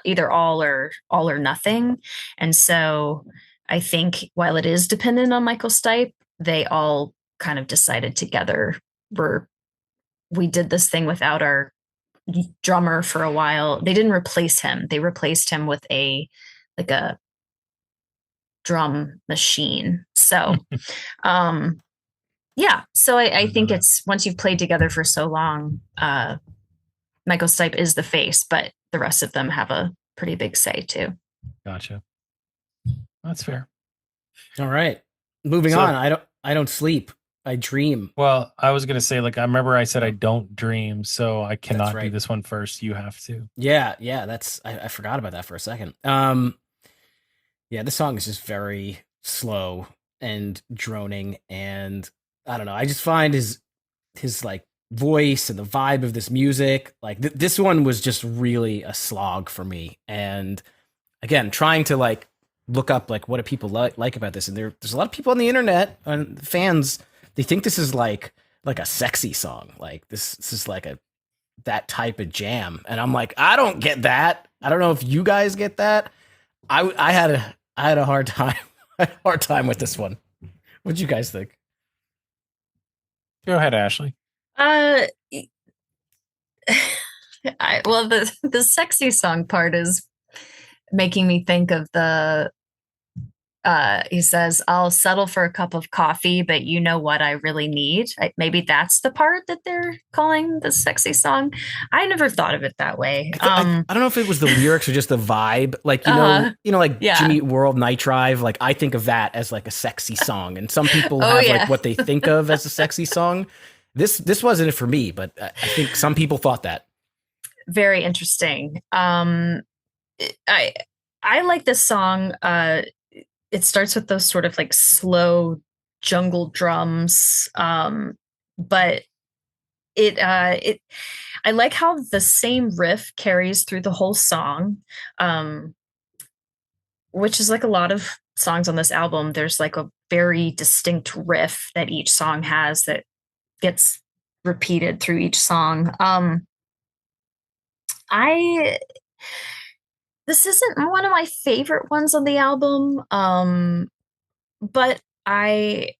either all or nothing. And so I think while it is dependent on Michael Stipe, they all kind of decided together, we did this thing without our drummer for a while. They didn't replace him. They replaced him with a drum machine. So, yeah. So I think it's once you've played together for so long, Michael Stipe is the face, but the rest of them have a pretty big say too.
Gotcha. That's fair.
All right. Moving on. I don't sleep. I dream.
Well, I was gonna say, like, I remember I said I don't dream, so I cannot do this one first. You have to.
Yeah. I forgot about that for a second. Yeah, this song is just very slow and droning, and I don't know. I just find his like voice and the vibe of this music, like this one was just really a slog for me. And again, trying to like look up like what do people like about this, and there's a lot of people on the internet and fans. They think this is like a sexy song, like this is like that type of jam, and I'm like, I don't get that. I don't know if you guys get that. I had a hard time with this one. What'd you guys think?
Go ahead, Ashley.
Well, the sexy song part is making me think of the he says, "I'll settle for a cup of coffee, but you know what I really need." Maybe that's the part that they're calling the sexy song. I never thought of it that way.
I don't know if it was the lyrics or just the vibe. Like, like
yeah.
Jimmy Eat World Night Drive. Like, I think of that as like a sexy song, and some people
Oh,
have
yeah.
like what they think of as a sexy song. This wasn't it for me, but I think some people thought that.
Very interesting. I like this song. It starts with those sort of like slow jungle drums, but it I like how the same riff carries through the whole song, which is like a lot of songs on this album. There's like a very distinct riff that each song has that gets repeated through each song. I This isn't one of my favorite ones on the album, but I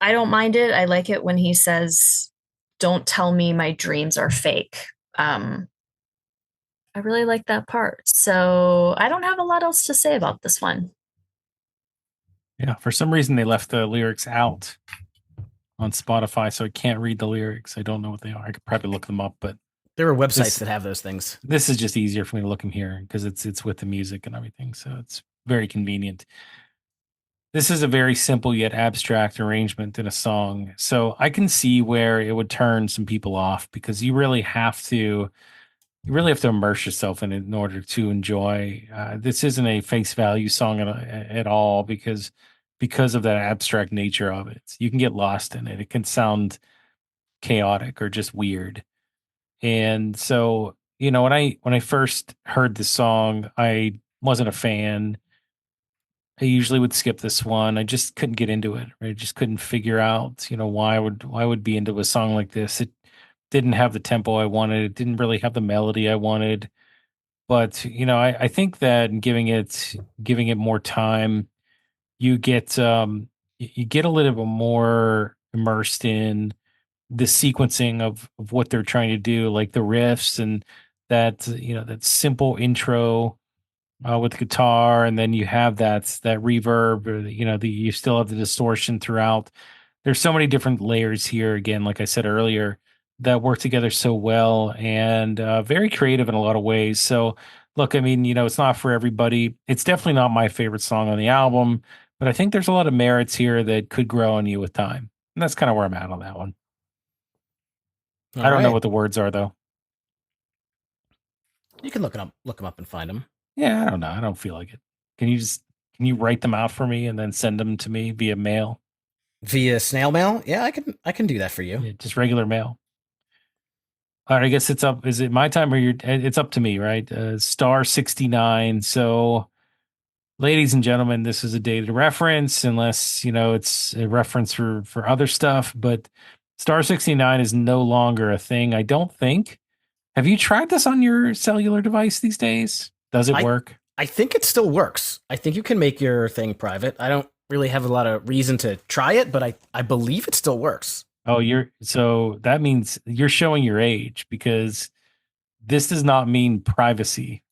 don't mind it. I like it when he says, "Don't tell me my dreams are fake." I really like that part. So I don't have a lot else to say about this one.
Yeah, for some reason they left the lyrics out on Spotify, so I can't read the lyrics. I don't know what they are. I could probably look them up, but
there are websites that have those things.
This is just easier for me to look them here because it's with the music and everything, so it's very convenient. This is a very simple yet abstract arrangement in a song, so I can see where it would turn some people off because you really have to immerse yourself in it in order to enjoy. This isn't a face value song at all because of that abstract nature of it. You can get lost in it. It can sound chaotic or just weird. And so, when I first heard the song, I wasn't a fan. I usually would skip this one. I just couldn't get into it. I just couldn't figure out, why I would be into a song like this. It didn't have the tempo I wanted. It didn't really have the melody I wanted. But, I think that in giving it more time, you get you get a little bit more immersed in the sequencing of what they're trying to do, like the riffs and that that simple intro with the guitar, and then you have that reverb, or you still have the distortion throughout. There's so many different layers here. Again, like I said earlier, that work together so well and very creative in a lot of ways. So, look, I mean, it's not for everybody. It's definitely not my favorite song on the album, but I think there's a lot of merits here that could grow on you with time, and that's kind of where I'm at on that one. I don't know what the words are, though.
You can look them up and find them.
Yeah, I don't know. I don't feel like it. Can you write them out for me and then send them to me via mail?
Via snail mail? Yeah, I can do that for you.
Yeah, just regular mail. All right, I guess it's up. Is it my time or it's up to me, right? Star 69. So, ladies and gentlemen, this is a dated reference, unless it's a reference for other stuff. But Star 69 is no longer a thing, I don't think. Have you tried this on your cellular device these days? Does it work?
I think it still works. I think you can make your thing private. I don't really have a lot of reason to try it, but I believe it still works.
Oh, so that means you're showing your age, because this does not mean privacy.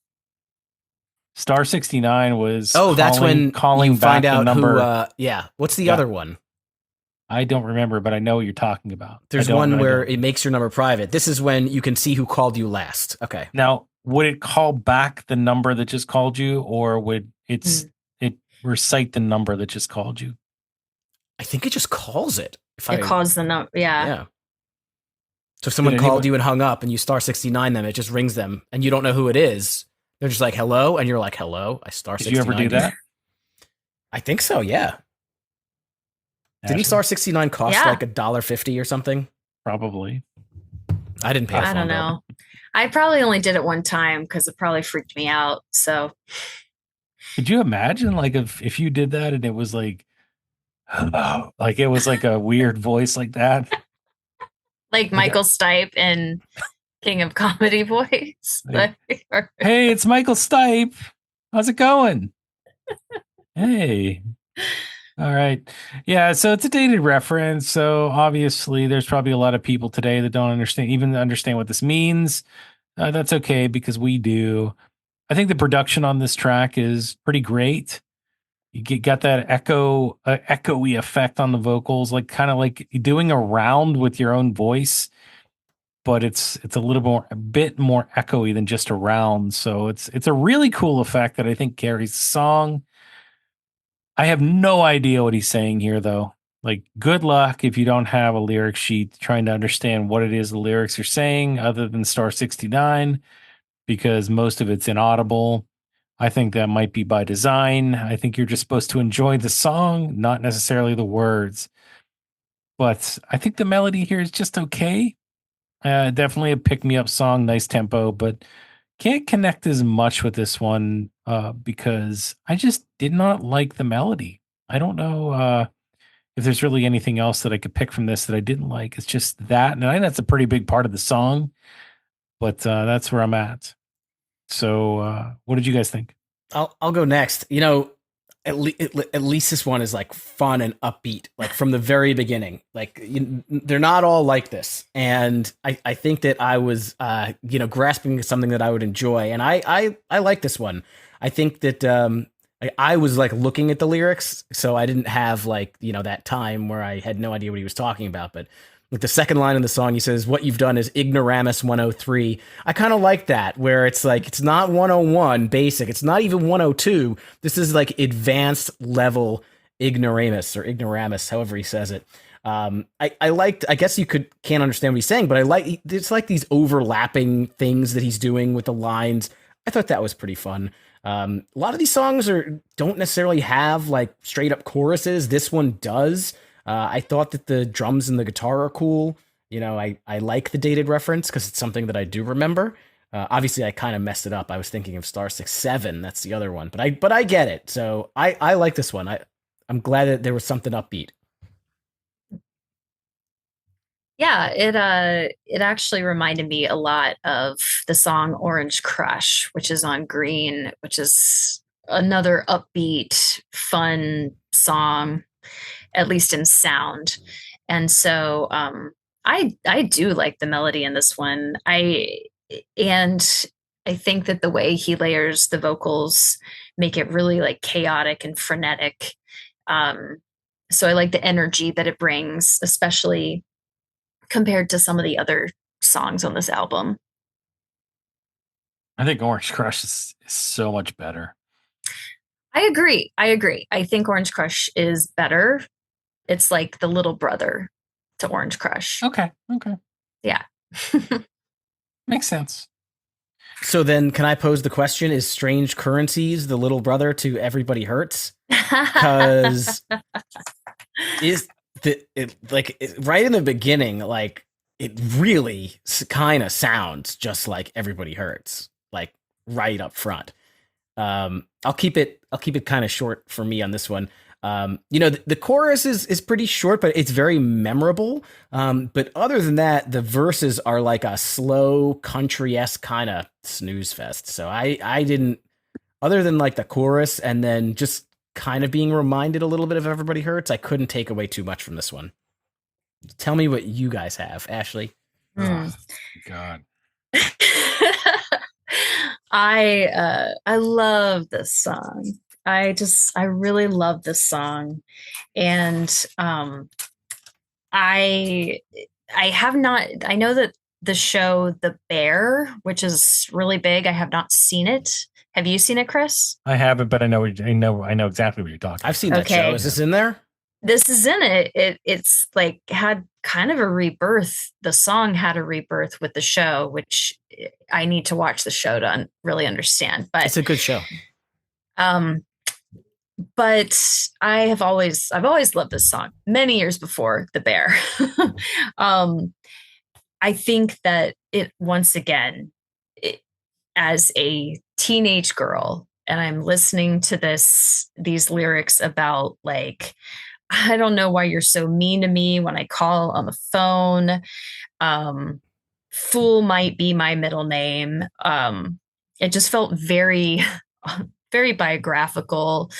Star 69 was
that's when
calling
you find
back
out
the number.
Who. What's the other one?
I don't remember, but I know what you're talking about.
There's one where it makes your number private. This is when you can see who called you last. Okay.
Now, would it call back the number that just called you, or would it recite the number that just called you?
I think it just calls it.
Calls the number. Yeah.
Yeah. So if someone called you and hung up and you star 69 them, it just rings them and you don't know who it is. They're just like, hello. And you're like, hello, I star 69.
Did you ever do that?
I think so. Yeah. Didn't star 69 cost like $1.50 or something?
Probably.
I didn't pay.
I don't know. I probably only did it one time because it probably freaked me out. So,
could you imagine, like, if you did that and it was like, like it was like a weird voice like that,
like Michael Stipe in King of Comedy voice.
Hey, it's Michael Stipe. How's it going? Hey. All right. Yeah, so it's a dated reference. So obviously there's probably a lot of people today that don't understand what this means. That's okay, because we do. I think the production on this track is pretty great. got that echoey effect on the vocals, like kind of like doing a round with your own voice, but it's a bit more echoey than just a round. So it's a really cool effect that I think carries the song. I have no idea what he's saying here, though. Like, good luck if you don't have a lyric sheet trying to understand what it is the lyrics are saying, other than Star 69, because most of it's inaudible. I think that might be by design. I think you're just supposed to enjoy the song, not necessarily the words. But I think the melody here is just okay. Definitely a pick me up song, nice tempo, but can't connect as much with this one because I just did not like the melody. I don't know if there's really anything else that I could pick from this that I didn't like. It's just that, and I think that's a pretty big part of the song, but that's where I'm at. So, what did you guys think?
I'll go next. At least this one is like fun and upbeat, like from the very beginning. Like they're not all like this, and I think that I was grasping something that I would enjoy, and I like this one. I think that I was like looking at the lyrics, so I didn't have like that time where I had no idea what he was talking about, but. Like the second line in the song, he says, "What you've done is ignoramus 103." I kind of like that, where it's like, it's not 101 basic. It's not even 102. This is like advanced level ignoramus or ignoramus, however he says it. I liked, I guess can't understand what he's saying, but it's like these overlapping things that he's doing with the lines. I thought that was pretty fun. A lot of these songs don't necessarily have like straight up choruses. This one does. I thought that the drums and the guitar are cool. I like the dated reference because it's something that I do remember. Obviously, I kind of messed it up. I was thinking of Star 67. That's the other one, but I get it. So I like this one. I'm glad that there was something upbeat.
Yeah, it actually reminded me a lot of the song Orange Crush, which is on Green, which is another upbeat, fun song, at least in sound. And so I do like the melody in this one. And I think that the way he layers the vocals make it really like chaotic and frenetic. So I like the energy that it brings, especially compared to some of the other songs on this album.
I think Orange Crush is so much better.
I agree. I think Orange Crush is better. It's like the little brother to Orange Crush.
Okay.
Yeah.
Makes sense.
So then, can I pose the question: is Strange Currencies the little brother to Everybody Hurts? Because right in the beginning, like it really kind of sounds just like Everybody Hurts, like right up front. I'll keep it kind of short for me on this one. The chorus is pretty short, but it's very memorable. But other than that, the verses are like a slow country-esque kind of snooze fest. So I didn't, other than like the chorus and then just kind of being reminded a little bit of Everybody Hurts, I couldn't take away too much from this one. Tell me what you guys have, Ashleigh.
Oh, God.
I love this song. I really love this song. And I have not, I know that the show The Bear, which is really big, I have not seen it. Have you seen it, Chris?
I haven't, but I know exactly what you're talking about.
I've seen that show. Is this in there?
This is in it. It's like had kind of a rebirth. The song had a rebirth with the show, which I need to watch the show to really understand. But
it's a good show.
But I've always loved this song many years before The Bear. I think that it once again, as a teenage girl, and I'm listening to these lyrics about like, I don't know why you're so mean to me when I call on the phone. Fool might be my middle name. It just felt very, very biographical,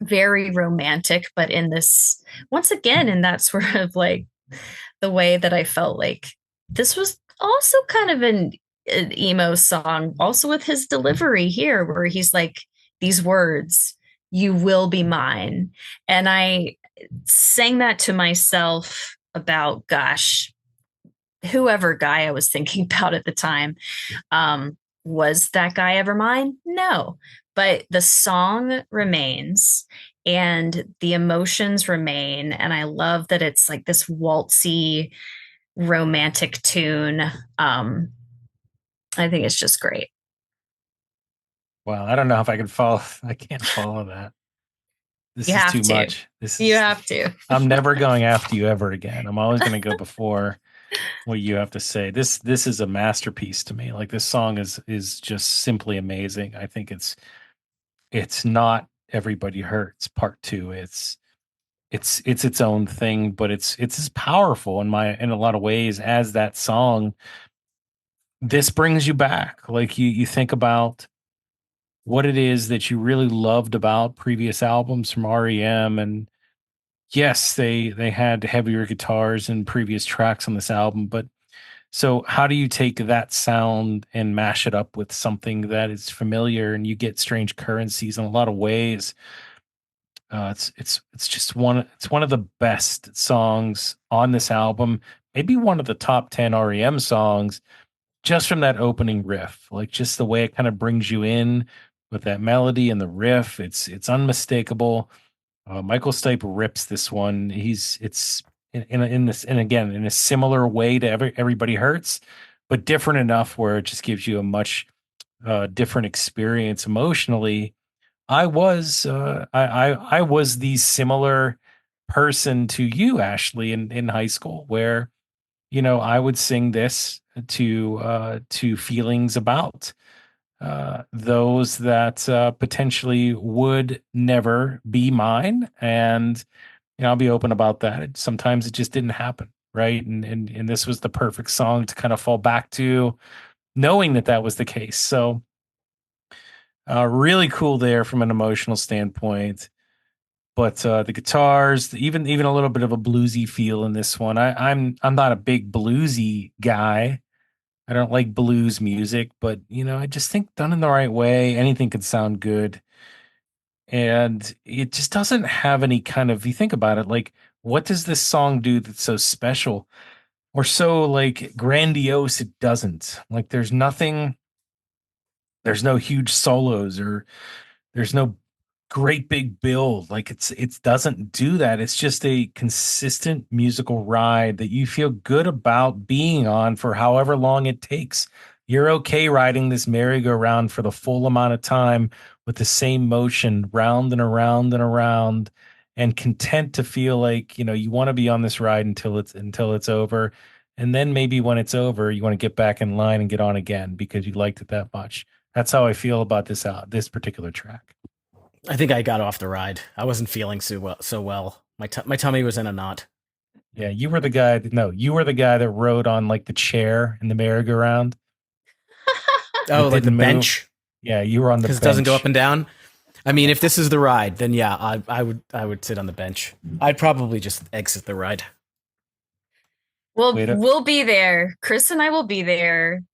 very romantic, but in this, once again, in that sort of like the way that I felt like this was also kind of an emo song, also with his delivery here, where he's like these words, "You will be mine." And I sang that to myself about, gosh, whoever guy I was thinking about at the time. Was that guy ever mine? No. But the song remains and the emotions remain. And I love that it's like this waltzy, romantic tune. I think it's just great.
Wow, I don't know if I can follow. I can't follow that. This
You
is
have
too
to.
much. This
You
is.
have to.
I'm never going after you ever again. I'm always going to go before what you have to say. This is a masterpiece to me. Like this song is just simply amazing. I think it's not Everybody Hurts Part 2. It's its own thing, but it's as powerful in a lot of ways as that song. This brings you back. Like you think about what it is that you really loved about previous albums from REM. And yes, they had heavier guitars in previous tracks on this album, but so how do you take that sound and mash it up with something that is familiar, and you get strange currencies in a lot of ways? It's just one of the best songs on this album, maybe one of the top 10 REM songs, just from that opening riff, like just the way it kind of brings you in with that melody and the riff. It's unmistakable. Michael Stipe rips this one. It's in this, and again in a similar way to Everybody Hurts, but different enough where it just gives you a much different experience emotionally. I was the similar person to you, Ashley, in high school, where I would sing this to feelings about those that potentially would never be mine. And I'll be open about that. Sometimes it just didn't happen, right? And this was the perfect song to kind of fall back to, knowing that that was the case. So really cool there from an emotional standpoint. But the guitars, even a little bit of a bluesy feel in this one. I'm not a big bluesy guy. I don't like blues music, but I just think done in the right way, anything could sound good. And it just doesn't have any kind of, you think about it, like what does this song do that's so special or so like grandiose? It doesn't. Like there's no huge solos, or there's no great big build. Like it doesn't do that. It's just a consistent musical ride that you feel good about being on for however long it takes. You're okay riding this merry-go-round for the full amount of time with the same motion, round and around and around, and content to feel like, you want to be on this ride until it's over. And then maybe when it's over, you want to get back in line and get on again because you liked it that much. That's how I feel about this particular track.
I think I got off the ride. I wasn't feeling so well. My tummy was in a knot.
Yeah, you were the guy. No, you were the guy that rode on like the chair in the merry-go-round.
Oh, like the
didn't move.
bench?
Yeah, you were on the bench.
Because it doesn't go up and down. I mean, if this is the ride, then yeah, I would sit on the bench. I'd probably just exit the ride.
Well, we'll be there. Chris and I will be there,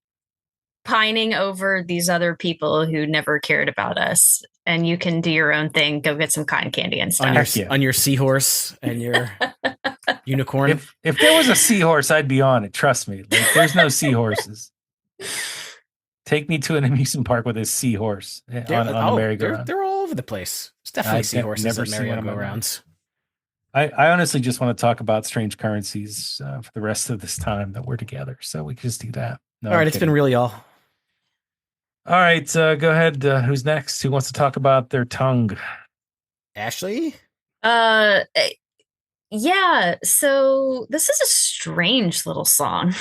pining over these other people who never cared about us. And you can do your own thing. Go get some cotton candy and stuff.
On your seahorse and your unicorn.
If there was a seahorse, I'd be on it. Trust me. Like, there's no seahorses. Take me to an amusement park with a seahorse on the merry-go-round.
They're all over the place. It's definitely seahorses at merry-go-rounds.
I honestly just want to talk about strange currencies for the rest of this time that we're together. So we can just do that. No,
all right, it's been really all.
All right, go ahead. Who's next? Who wants to talk about their tongue?
Ashleigh?
Yeah. So this is a strange little song.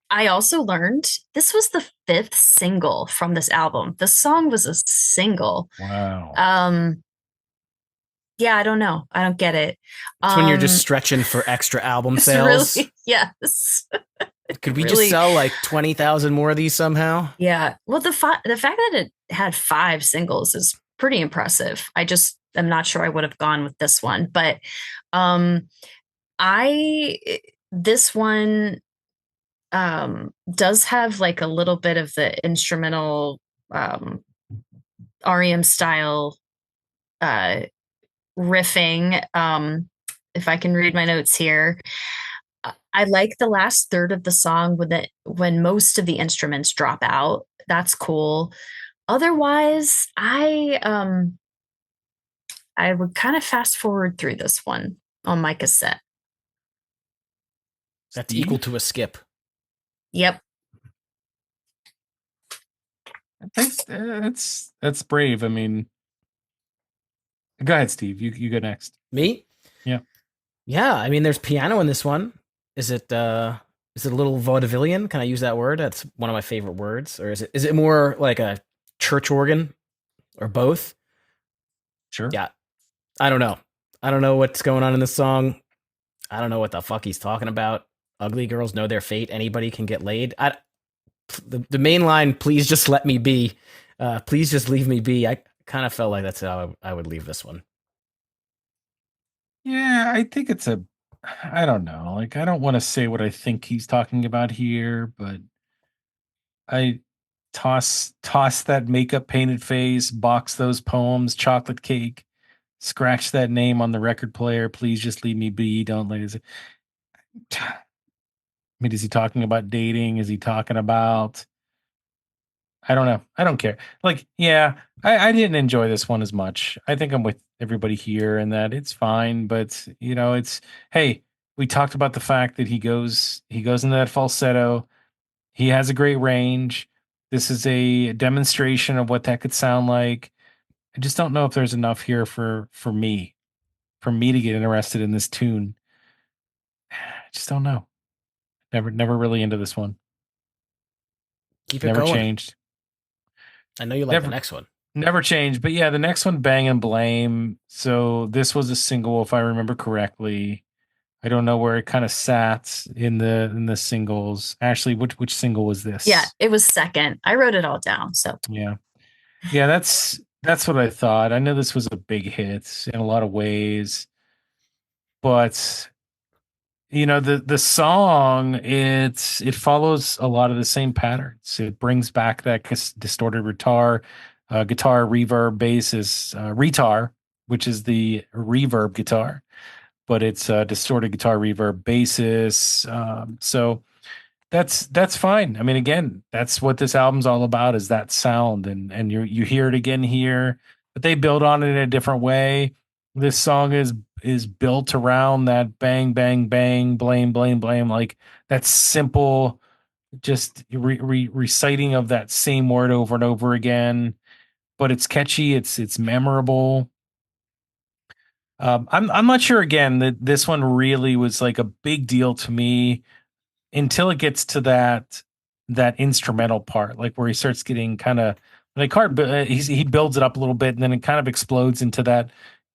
I also learned this was the 5th single from this album. The song was a single.
Wow.
Yeah, I don't know. I don't get it.
It's when you're just stretching for extra album sales.
Really, yes.
Could we just sell like 20,000 more of these somehow?
Yeah. Well, the fact that it had 5 singles is pretty impressive. I'm not sure I would have gone with this one, but this one does have like a little bit of the instrumental REM style riffing. If I can read my notes here, I like the last third of the song when most of the instruments drop out. That's cool. Otherwise, I would kind of fast forward through this one on my cassette.
That's
Steve?
equal to a skip.
Yep.
That's brave. I mean, go ahead, Steve. You go next.
Me?
Yeah.
Yeah, I mean, there's piano in this one. Is it a little vaudevillian? Can I use that word? That's one of my favorite words. Or is it more like a church organ, or both?
Sure.
Yeah, I don't know. I don't know what's going on in this song. I don't know what the fuck he's talking about. Ugly girls know their fate. Anybody can get laid. The main line, please just let me be. Please just leave me be. I kind of felt like that's how I would leave this one.
Yeah, I think I don't know. Like, I don't want to say what I think he's talking about here, but I toss that makeup painted face, box those poems, chocolate cake, scratch that name on the record player. Please just leave me be. Don't let it. I mean, is he talking about dating? Is he talking about? I don't know. I don't care. Like, yeah, I didn't enjoy this one as much. I think I'm with everybody here in that it's fine, but it's hey, we talked about the fact that he goes into that falsetto. He has a great range. This is a demonstration of what that could sound like. I just don't know if there's enough here for me to get interested in this tune. I just don't know. Never really into this one.
Keep it
Never
going.
changed.
I know you like the
Never
next one.
never changed. But yeah, the next one, Bang and Blame. So this was a single, if I remember correctly. I don't know where it kind of sat in the singles. Ashley, which single was this?
Yeah, it was second. I wrote it all down. So
Yeah. Yeah, that's what I thought. I know this was a big hit in a lot of ways, but the song, it follows a lot of the same patterns. It brings back that distorted guitar reverb. Bass is retar, which is the reverb guitar, but it's distorted guitar reverb basis. So that's fine. I mean, again, that's what this album's all about, is that sound, and you hear it again here, but they build on it in a different way. This song is built around that bang bang bang, blame blame blame, like that simple, just reciting of that same word over and over again. But it's catchy, it's memorable. I'm not sure again that this one really was like a big deal to me until it gets to that instrumental part, like where he starts getting kind of like he builds it up a little bit, and then it kind of explodes into that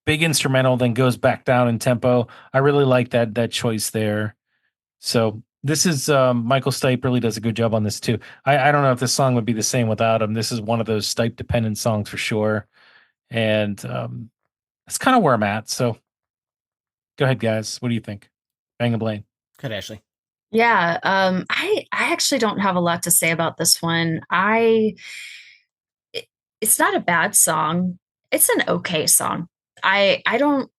big instrumental, then goes back down in tempo. I really like that choice there. So this is Michael Stipe really does a good job on this too. I don't know if this song would be the same without him. This is one of those Stipe dependent songs for sure, and that's kind of where I'm at. So go ahead, guys. What do you think? Bang and Blame.
Good, Ashley.
yeah, I actually don't have a lot to say about this one. It's not a bad song. It's an okay song. I don't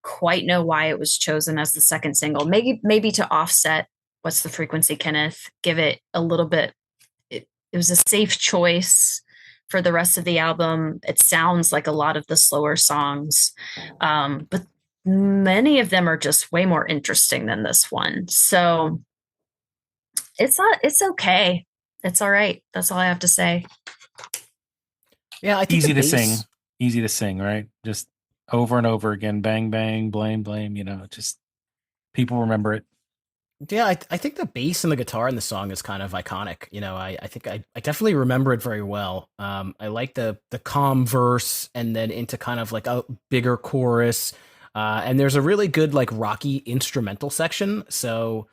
quite know why it was chosen as the second single. Maybe to offset What's the Frequency, Kenneth, give it a little bit. It was a safe choice for the rest of the album. It sounds like a lot of the slower songs, but many of them are just way more interesting than this one. So it's okay. It's all right. That's all I have to say.
Yeah, I think
Easy
the
to
bass,
sing, right? Just over and over again, bang, bang, blame, blame. Just people remember it.
Yeah, I think the bass and the guitar in the song is kind of iconic. I think I definitely remember it very well. I like the calm verse and then into kind of like a bigger chorus. And there's a really good like rocky instrumental section. So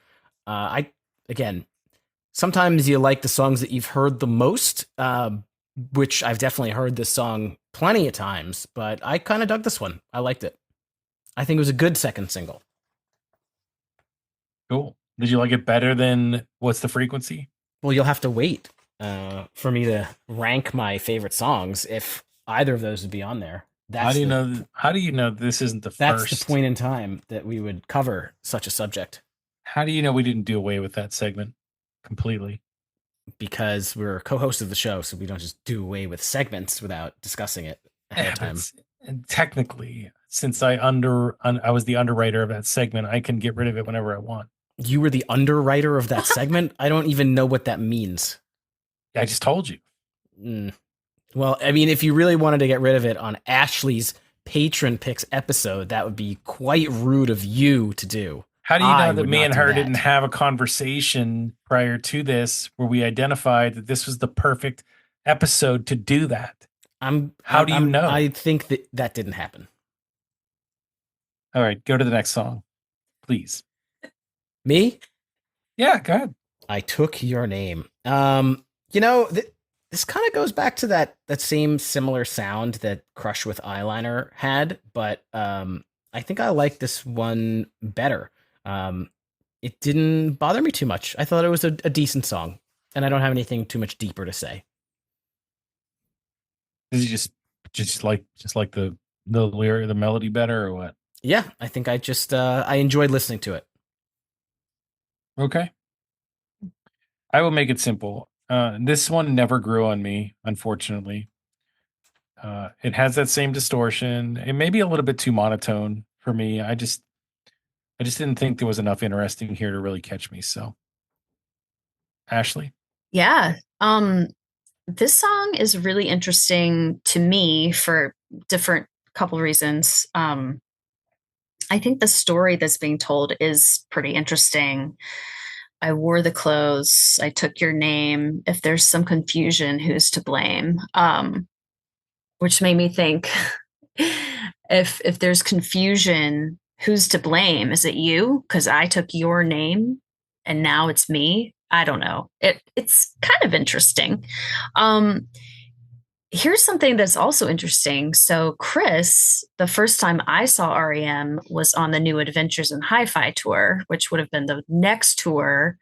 I again, sometimes you like the songs that you've heard the most, which I've definitely heard this song plenty of times, but I kind of dug this one. I liked it. I think it was a good second single.
Cool. Did you like it better than What's the Frequency?
Well, you'll have to wait for me to rank my favorite songs. either of those would be on there.
How do you know? How do you know this isn't the
That's
first?
the point in time that we would cover such a subject.
How do you know we didn't do away with that segment completely?
Because we're co-hosts of the show, so we don't just do away with segments without discussing it ahead of time.
And technically, since I was the underwriter of that segment, I can get rid of it whenever I want.
You were the underwriter of that segment? I don't even know what that means.
I just told you.
Well, I mean, if you really wanted to get rid of it on Ashleigh's Patron Picks episode, that would be quite rude of you to do.
How do you know that me and her didn't have a conversation prior to this where we identified that this was the perfect episode to do that? How do you know?
I think that didn't happen.
All right, go to the next song, please.
Me?
Yeah, go ahead.
I Took Your Name. This kind of goes back to that same similar sound that Crush with Eyeliner had, but I think I like this one better. It didn't bother me too much. I thought it was a decent song, and I don't have anything too much deeper to say.
Is it just like the lyric, the melody better, or what?
Yeah, I think I enjoyed listening to it.
Okay. I will make it simple. This one never grew on me, unfortunately. It has that same distortion. It may be a little bit too monotone for me. I just didn't think there was enough interesting here to really catch me. So, Ashleigh?
Yeah. This song is really interesting to me for different couple reasons. I think the story that's being told is pretty interesting. I wore the clothes. I took your name. If there's some confusion, who's to blame? Which made me think, if there's confusion, who's to blame? Is it you? Because I took your name and now it's me. I don't know. It's kind of interesting. Here's something that's also interesting. So Chris, the first time I saw REM was on the New Adventures in Hi-Fi tour, which would have been the next tour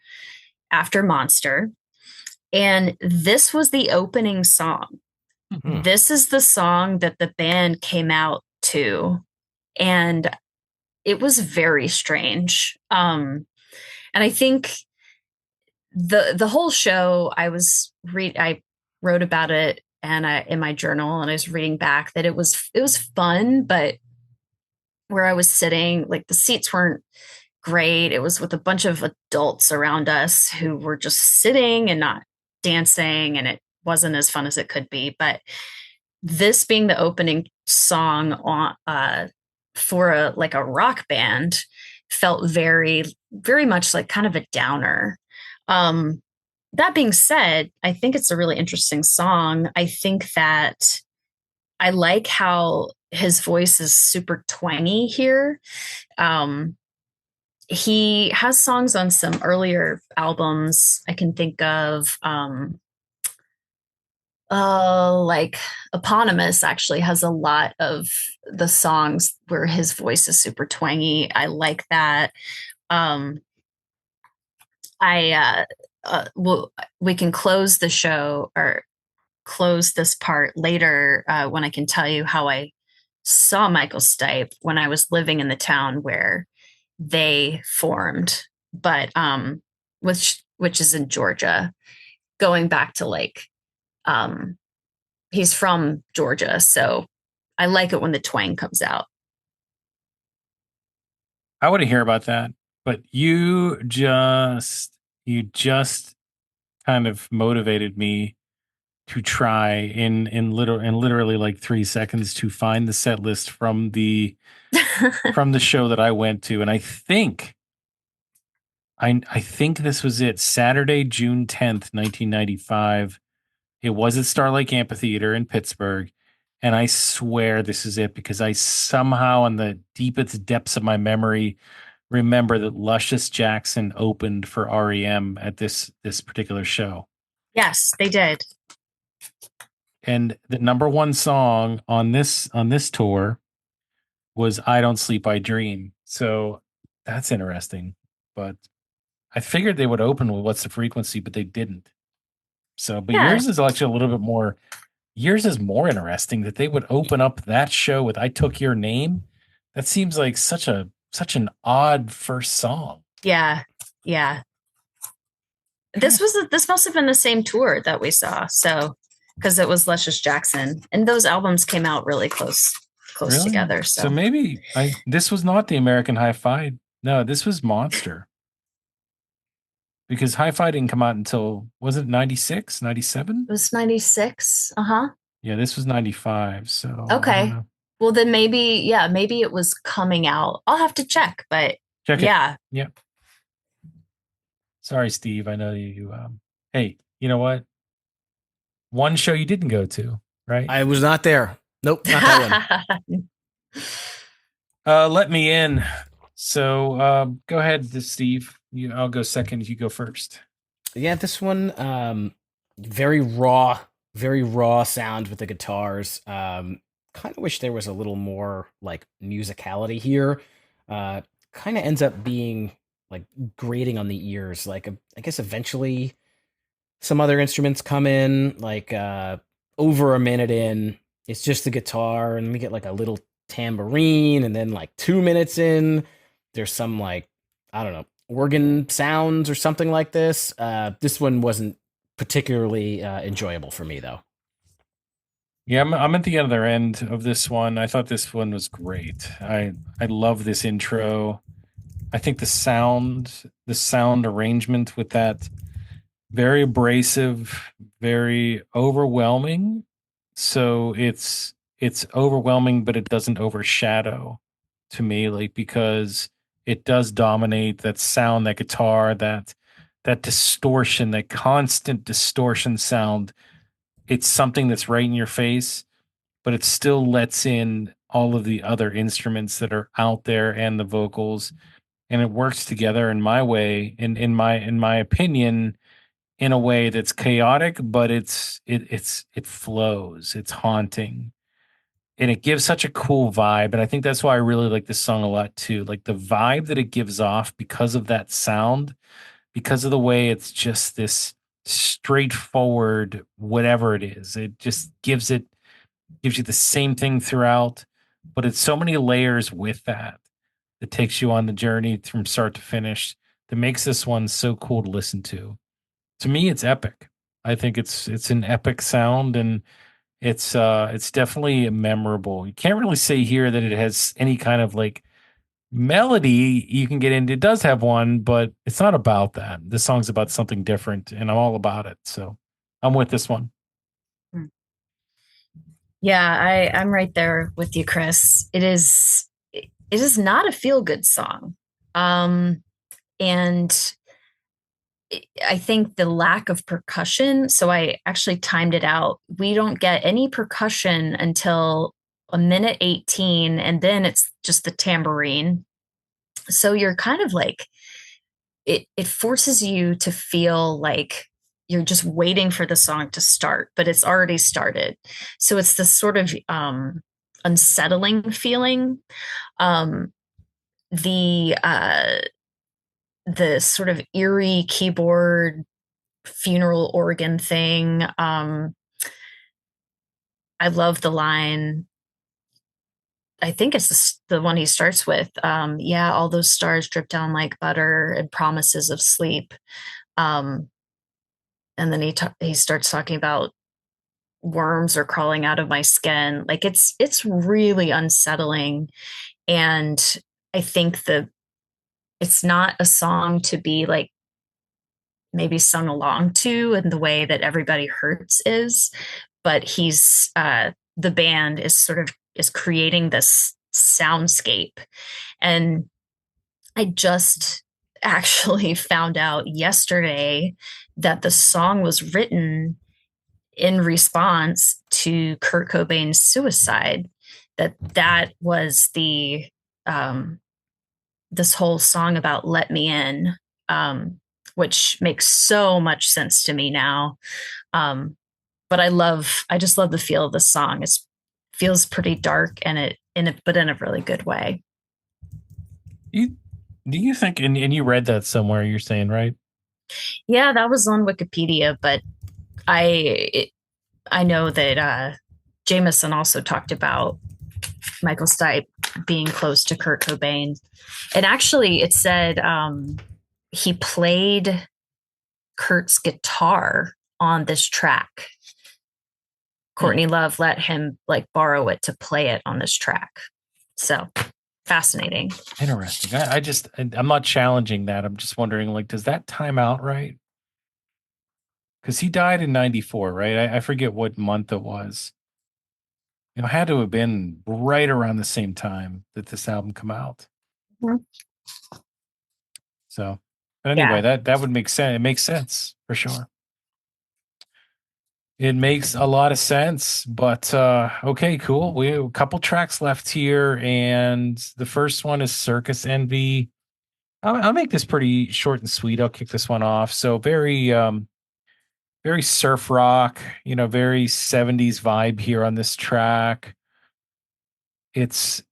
after Monster. And this was the opening song. Mm-hmm. This is the song that the band came out to. And it was very strange. And I think the whole show, I wrote about it and in my journal, and I was reading back that it was fun, but where I was sitting, like the seats weren't great. It was with a bunch of adults around us who were just sitting and not dancing, and it wasn't as fun as it could be. But this being the opening song on for a rock band felt very, very much like kind of a downer. That being said, I think it's a really interesting song. I think that I like how his voice is super twangy here. He has songs on some earlier albums. I can think of like Eponymous actually has a lot of the songs where his voice is super twangy. I like that. We can close the show or close this part later when I can tell you how I saw Michael Stipe when I was living in the town where they formed, but which is in Georgia. Going back to he's from Georgia, so I like it when the twang comes out.
I want to hear about that, but you just kind of motivated me to try in literally like 3 seconds to find the set list from the from the show that I went to, and I think this was it. Saturday, June 10th, 1995. It was at Star Lake Amphitheater in Pittsburgh, and I swear this is it because I somehow, in the deepest depths of my memory, remember that Luscious Jackson opened for REM at this particular show.
Yes, they did.
And the number one song on this tour was "I Don't Sleep, I Dream." So that's interesting. But I figured they would open with "What's the Frequency," but they didn't. So, but yours is actually a little bit more yours is more interesting that they would open up that show with "I Took Your Name." That seems like such an odd first song.
Yeah. Yeah. This must have been the same tour that we saw. So, because it was Luscious Jackson, and those albums came out really close
Really?
together.
So
So
maybe this was not the American Hi-Fi. No, this was Monster. Because Hi-Fi didn't come out until, was it 96, 97?
it was 96. Uh-huh.
Yeah, this was 95. So I don't
Okay.
know.
Well, then maybe it was coming out. I'll have to check, but
Check it.
yeah.
Yeah. Sorry, Steve. I know you. Hey, you know what? One show you didn't go to, right?
I was not there. Nope, not that one.
Let me in. So go ahead, Steve. I'll go second. You go first.
Yeah, this one, very raw sound with the guitars. Kind of wish there was a little more like musicality here. Kind of ends up being like grating on the ears. Like I guess eventually some other instruments come in, like over a minute in, it's just the guitar, and we get like a little tambourine, and then like 2 minutes in, there's some like, I don't know, organ sounds or something like this. This one wasn't particularly enjoyable for me though.
Yeah, I'm at the other end of this one. I thought this one was great. I love this intro. I think the sound arrangement with that very abrasive, very overwhelming. So it's overwhelming, but it doesn't overshadow to me, like because it does dominate that sound, that guitar, that distortion, that constant distortion sound. It's something that's right in your face, but it still lets in all of the other instruments that are out there and the vocals, and it works together in my way, in my opinion, in a way that's chaotic, but it flows. It's haunting. And it gives such a cool vibe. And I think that's why I really like this song a lot too. Like the vibe that it gives off because of that sound, because of the way it's just this straightforward, whatever it is. It just gives you the same thing throughout, but it's so many layers with that that takes you on the journey from start to finish that makes this one so cool to listen to me it's epic. I think it's an epic sound, and it's definitely memorable. You can't really say here that it has any kind of like melody you can get into. It does have one, but it's not about that. This song's about something different, and I'm all about it. So I'm with this one.
Yeah, I'm right there with you, Chris. It is not a feel good song. And I think the lack of percussion, so I actually timed it out. We don't get any percussion until a minute 18, and then it's just the tambourine. So you're kind of like it forces you to feel like you're just waiting for the song to start, but it's already started. So it's this sort of unsettling feeling. Um, the sort of eerie keyboard funeral organ thing. I love the line. I think it's the one he starts with. Yeah, all those stars drip down like butter and promises of sleep. Um, and then he starts talking about worms are crawling out of my skin. Like it's really unsettling, and I think it's not a song to be like maybe sung along to in the way that Everybody Hurts is, but the band is creating this soundscape. And I just actually found out yesterday that the song was written in response to Kurt Cobain's suicide. That was the this whole song about "Let Me In," which makes so much sense to me now. But I just love the feel of the song. It feels pretty dark, but in a really good way.
Do you think, and you read that somewhere, you're saying, right?
Yeah, that was on Wikipedia, but I I know that Jameson also talked about Michael Stipe being close to Kurt Cobain. And actually, it said he played Kurt's guitar on this track. Courtney Love let him like borrow it to play it on this track. So fascinating.
Interesting. I'm not challenging that. I'm just wondering, like, does that time out right? Because he died in '94, right? I forget what month it was. It had to have been right around the same time that this album come out.
Mhm.
So, but anyway, that would make sense. It makes sense for sure. It makes a lot of sense. But okay, cool. We have a couple tracks left here, and the first one is Circus Envy. I'll make this pretty short and sweet. I'll kick this one off. So very surf rock, very 70s vibe here on this track. There's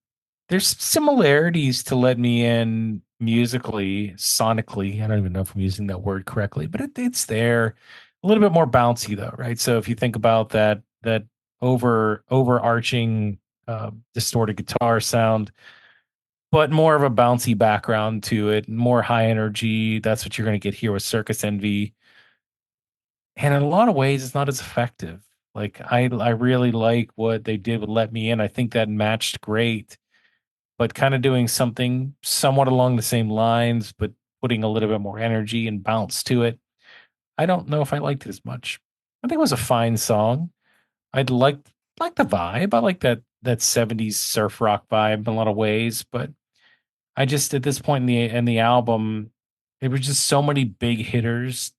similarities to Let Me In musically, sonically. I don't even know if I'm using that word correctly, but it's there. A little bit more bouncy though, right? So if you think about that overarching distorted guitar sound, but more of a bouncy background to it, more high energy. That's what you're going to get here with Circus Envy. And in a lot of ways, it's not as effective. Like I really like what they did with Let Me In. I think that matched great, but kind of doing something somewhat along the same lines, but putting a little bit more energy and bounce to it. I don't know if I liked it as much. I think it was a fine song. I'd like the vibe. I like that 70s surf rock vibe in a lot of ways, but I just at this point in the album, there were just so many big hitters.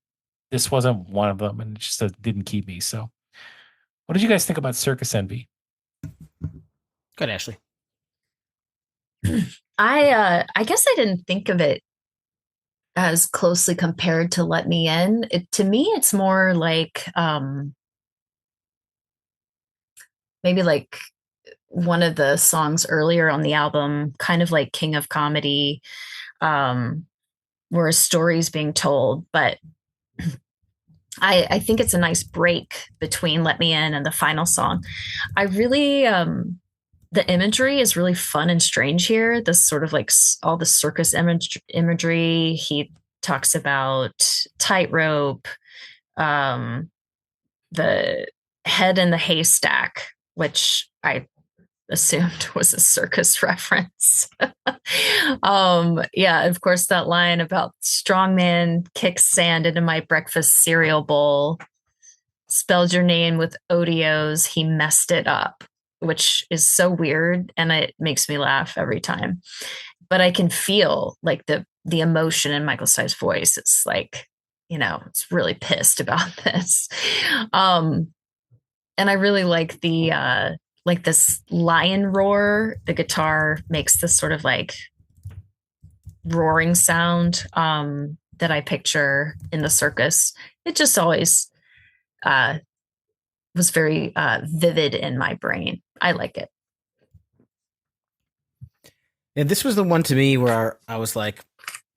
This wasn't one of them, and it just didn't keep me. So, what did you guys think about Circus Envy?
Good, Ashley.
I guess I didn't think of it as closely compared to Let Me In. To me, it's more like maybe like one of the songs earlier on the album, kind of like King of Comedy, where a story's being told. But I think it's a nice break between Let Me In and the final song. I really, the imagery is really fun and strange here. This sort of like all the circus imagery. He talks about tightrope, the head in the haystack, which I assumed was a circus reference. Yeah, of course, that line about strongman kicks sand into my breakfast cereal bowl, spelled your name with odios, he messed it up, which is so weird and it makes me laugh every time. But I can feel like the emotion in Michael Stipe's voice. It's like, it's really pissed about this. And I really like the like this lion roar. The guitar makes this sort of like roaring sound that I picture in the circus. It just always was very vivid in my brain. I like it.
And this was the one to me where I was like,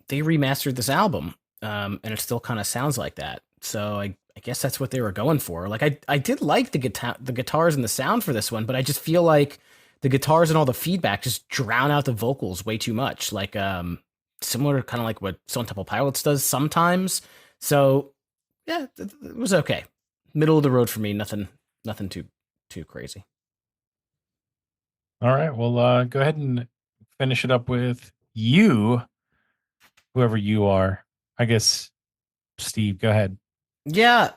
they remastered this album, and it still kind of sounds like that. So I guess that's what they were going for. Like I did like the guitars and the sound for this one, but I just feel like the guitars and all the feedback just drown out the vocals way too much. Like similar to kind of like what Stone Temple Pilots does sometimes. So yeah, it was okay. Middle of the road for me. Nothing too crazy.
All right, well, go ahead and finish it up with you, whoever you are. I guess Steve, go ahead.
Yeah,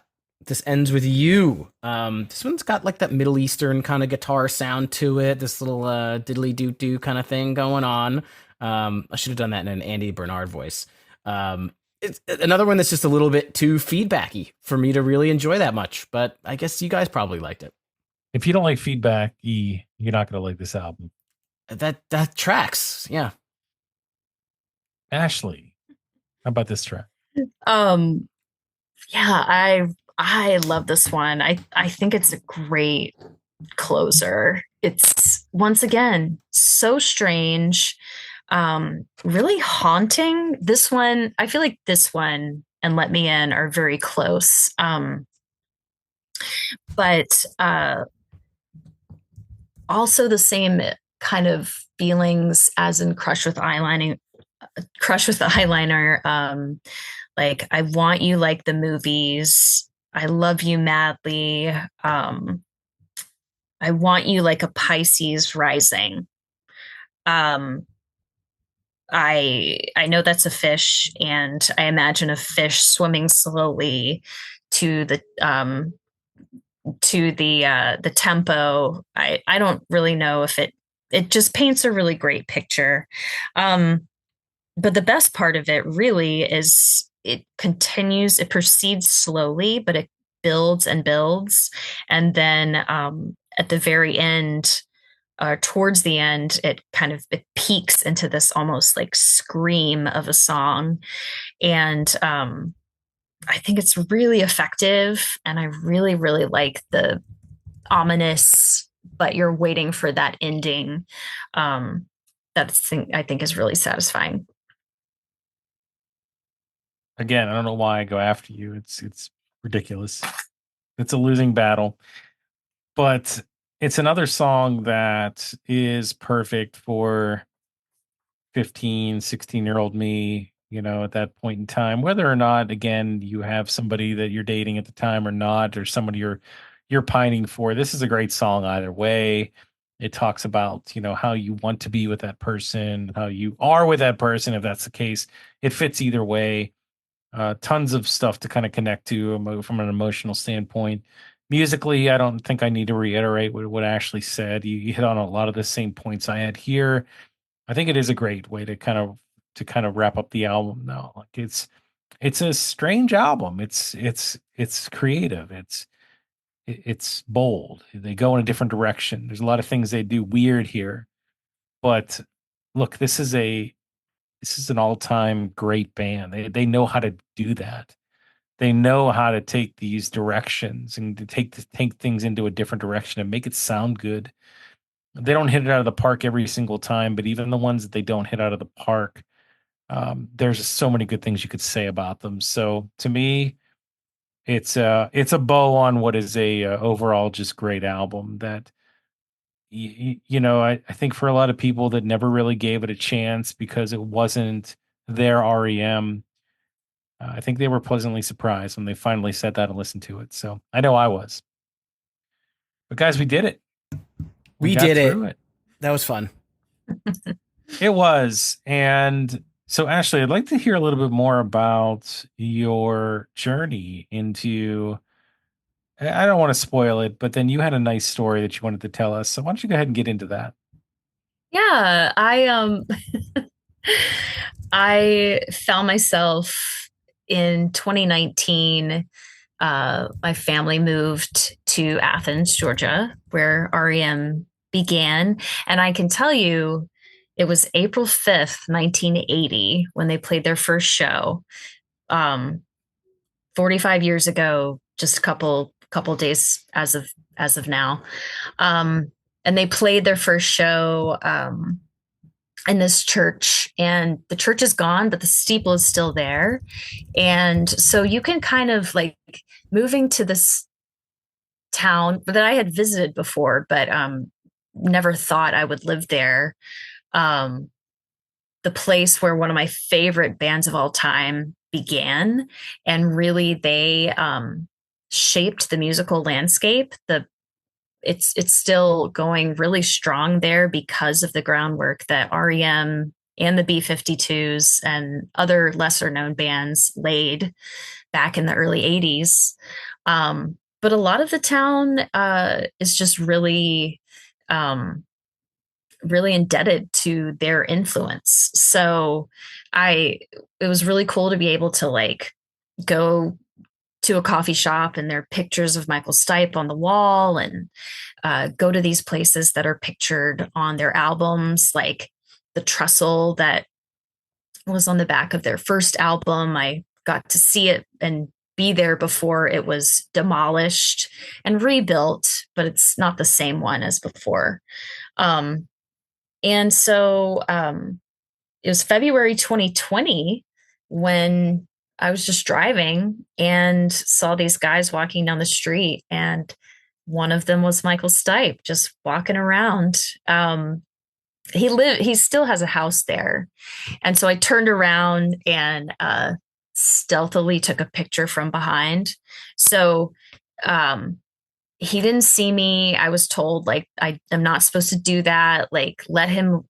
this ends with you. This one's got like that Middle Eastern kind of guitar sound to it. This little diddly doo doo kind of thing going on. I should have done that in an Andy Bernard voice. It's another one that's just a little bit too feedbacky for me to really enjoy that much. But I guess you guys probably liked it.
If you don't like feedback, you're not going to like this album.
That tracks. Yeah.
Ashleigh, how about this track?
Yeah, I love this one. I think it's a great closer. It's once again so strange, really haunting. This one, I feel like this one and Let Me In are very close. but also the same kind of feelings as in Crush with Eyeliner. Like I Want You Like the Movies, I Love You Madly, I Want You Like a Pisces Rising. Um, I know that's a fish, and I imagine a fish swimming slowly to the tempo. I don't really know if it just paints a really great picture. But the best part of it really is it proceeds slowly, but it builds and builds. And then at the very end, towards the end, it peaks into this almost like scream of a song. And I think it's really effective. And I really, really like the ominous, but you're waiting for that ending. I think is really satisfying.
Again, I don't know why I go after you. It's ridiculous. It's a losing battle. But it's another song that is perfect for 15, 16-year-old me, at that point in time, whether or not, again, you have somebody that you're dating at the time or not, or somebody you're pining for. This is a great song either way. It talks about, how you want to be with that person, how you are with that person, if that's the case. It fits either way. Tons of stuff to kind of connect to from an emotional standpoint. Musically, I don't think I need to reiterate what Ashleigh said. You hit on a lot of the same points I had here. I think it is a great way to kind of wrap up the album now. Like it's a strange album. It's creative. It's bold. They go in a different direction. There's a lot of things they do weird here. But look, this is an all-time great band. They know how to do that. They know how to take these directions and to take things into a different direction and make it sound good. They don't hit it out of the park every single time, but even the ones that they don't hit out of the park, there's so many good things you could say about them. So to me, it's a bow on what is a overall just great album that I think for a lot of people that never really gave it a chance because it wasn't their REM. I think they were pleasantly surprised when they finally sat down and listened to it. So I know I was. But guys, we did it.
We
got
did
through
it. That was fun.
It was. And so, Ashleigh, I'd like to hear a little bit more about your journey into. I don't want to spoil it, but then you had a nice story that you wanted to tell us. So why don't you go ahead and get into that?
Yeah, I found myself in 2019. My family moved to Athens, Georgia, where REM began. And I can tell you, it was April 5th, 1980, when they played their first show. 45 years ago, just a couple days as of now. And they played their first show in this church, and the church is gone, but the steeple is still there. And so you can kind of like moving to this town that I had visited before, but never thought I would live there. Um, the place where one of my favorite bands of all time began, and really they shaped the musical landscape. It's still going really strong there because of the groundwork that REM and the B-52s and other lesser known bands laid back in the early 80s. But a lot of the town is just really indebted to their influence. So it was really cool to be able to like go to a coffee shop and there are pictures of Michael Stipe on the wall, and go to these places that are pictured on their albums, like the trestle that was on the back of their first album. I got to see it and be there before it was demolished and rebuilt, but it's not the same one as before. And so it was February 2020 when I was just driving and saw these guys walking down the street, and one of them was Michael Stipe just walking around. He still has a house there. And so I turned around and stealthily took a picture from behind. So he didn't see me. I was told like I am not supposed to do that. Like let him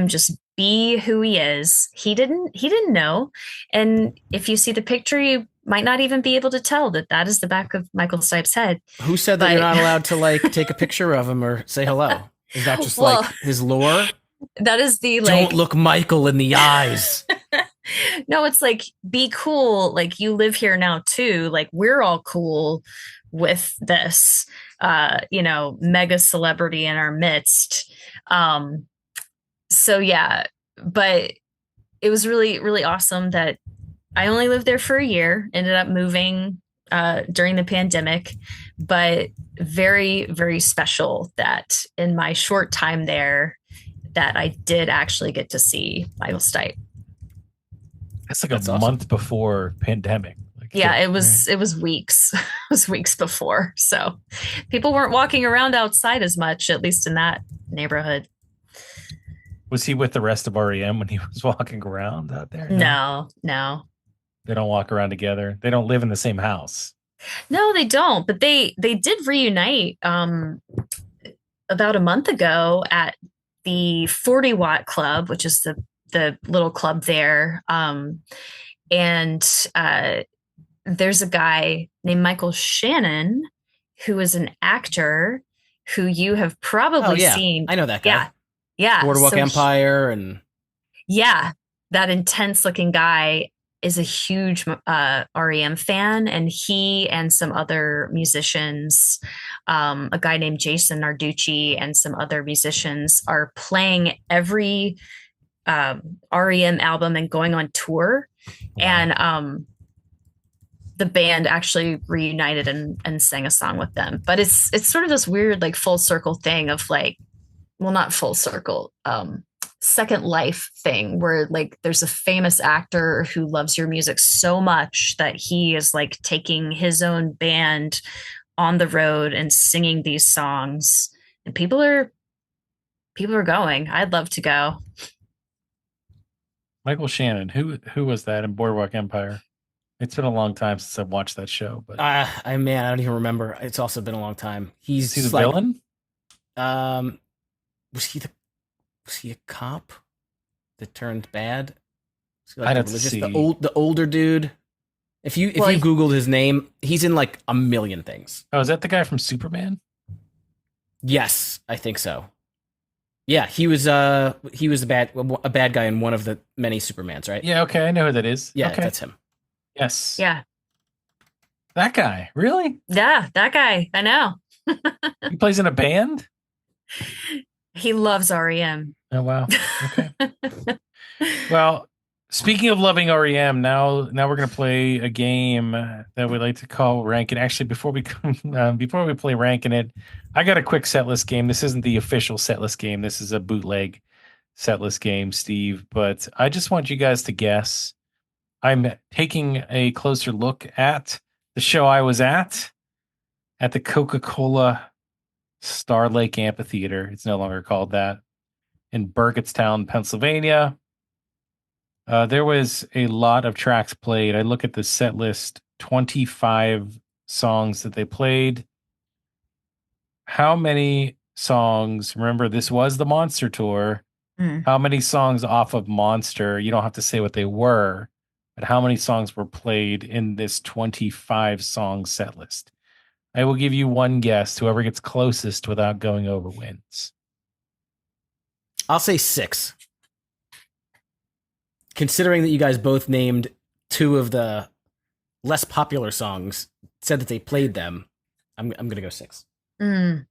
just be who he is. He didn't know. And if you see the picture, you might not even be able to tell that that is the back of Michael Stipe's head.
Who said that you're not allowed to like take a picture of him or say hello? Is that just like his lore?
That is the like.
Don't look Michael in the eyes.
No, it's like be cool. Like you live here now too. Like we're all cool with this, mega celebrity in our midst. So yeah, but it was really, really awesome that I only lived there for a year, ended up moving during the pandemic, but very, very special that in my short time there that I did actually get to see Michael Stipe.
That's like a month before pandemic.
Yeah, it was weeks. It was weeks before. So people weren't walking around outside as much, at least in that neighborhood.
Was he with the rest of REM when he was walking around out there?
No.
They don't walk around together. They don't live in the same house.
No, they don't. But they did reunite about a month ago at the 40 Watt Club, which is the little club there. And there's a guy named Michael Shannon, who is an actor who you have probably seen.
I know that guy.
Yeah.
Boardwalk Empire and.
Yeah. That intense looking guy is a huge REM fan. And he and some other musicians, a guy named Jason Narducci and some other musicians are playing every REM album and going on tour. And the band actually reunited and sang a song with them. But it's sort of this weird like full circle thing of like, well, not full circle, Second Life thing where like there's a famous actor who loves your music so much that he is like taking his own band on the road and singing these songs. And people are going. I'd love to go.
Michael Shannon, who was that in Boardwalk Empire? It's been a long time since I've watched that show, but
I don't even remember. It's also been a long time.
Is he the villain?
Was he a cop that turned bad?
Like I'd have to see.
The older dude. If you Googled his name, he's in like a million things.
Oh, is that the guy from Superman?
Yes, I think so. Yeah, he was a bad guy in one of the many Supermans, right?
Yeah, okay, I know who that is.
Yeah,
okay.
That's him.
Yes.
Yeah.
That guy, really?
Yeah, that guy. I know.
He plays in a band?
He loves REM.
Oh wow. Okay. Well, speaking of loving REM, now we're gonna play a game that we like to call Rankin'. Actually, before we play Rankin' It, I got a quick setlist game. This isn't the official setlist game. This is a bootleg setlist game, Steve. But I just want you guys to guess. I'm taking a closer look at the show I was at the Coca-Cola Star Lake Amphitheater. It's no longer called that. In Burgettstown, Pennsylvania. There was a lot of tracks played. I look at the set list, 25 songs that they played. How many songs, remember this was the Monster Tour, how many songs off of Monster, you don't have to say what they were, but how many songs were played in this 25 song set list? I will give you one guess. Whoever gets closest without going over wins.
I'll say 6. Considering that you guys both named 2 of the less popular songs, said that they played them, I'm going to go 6.
So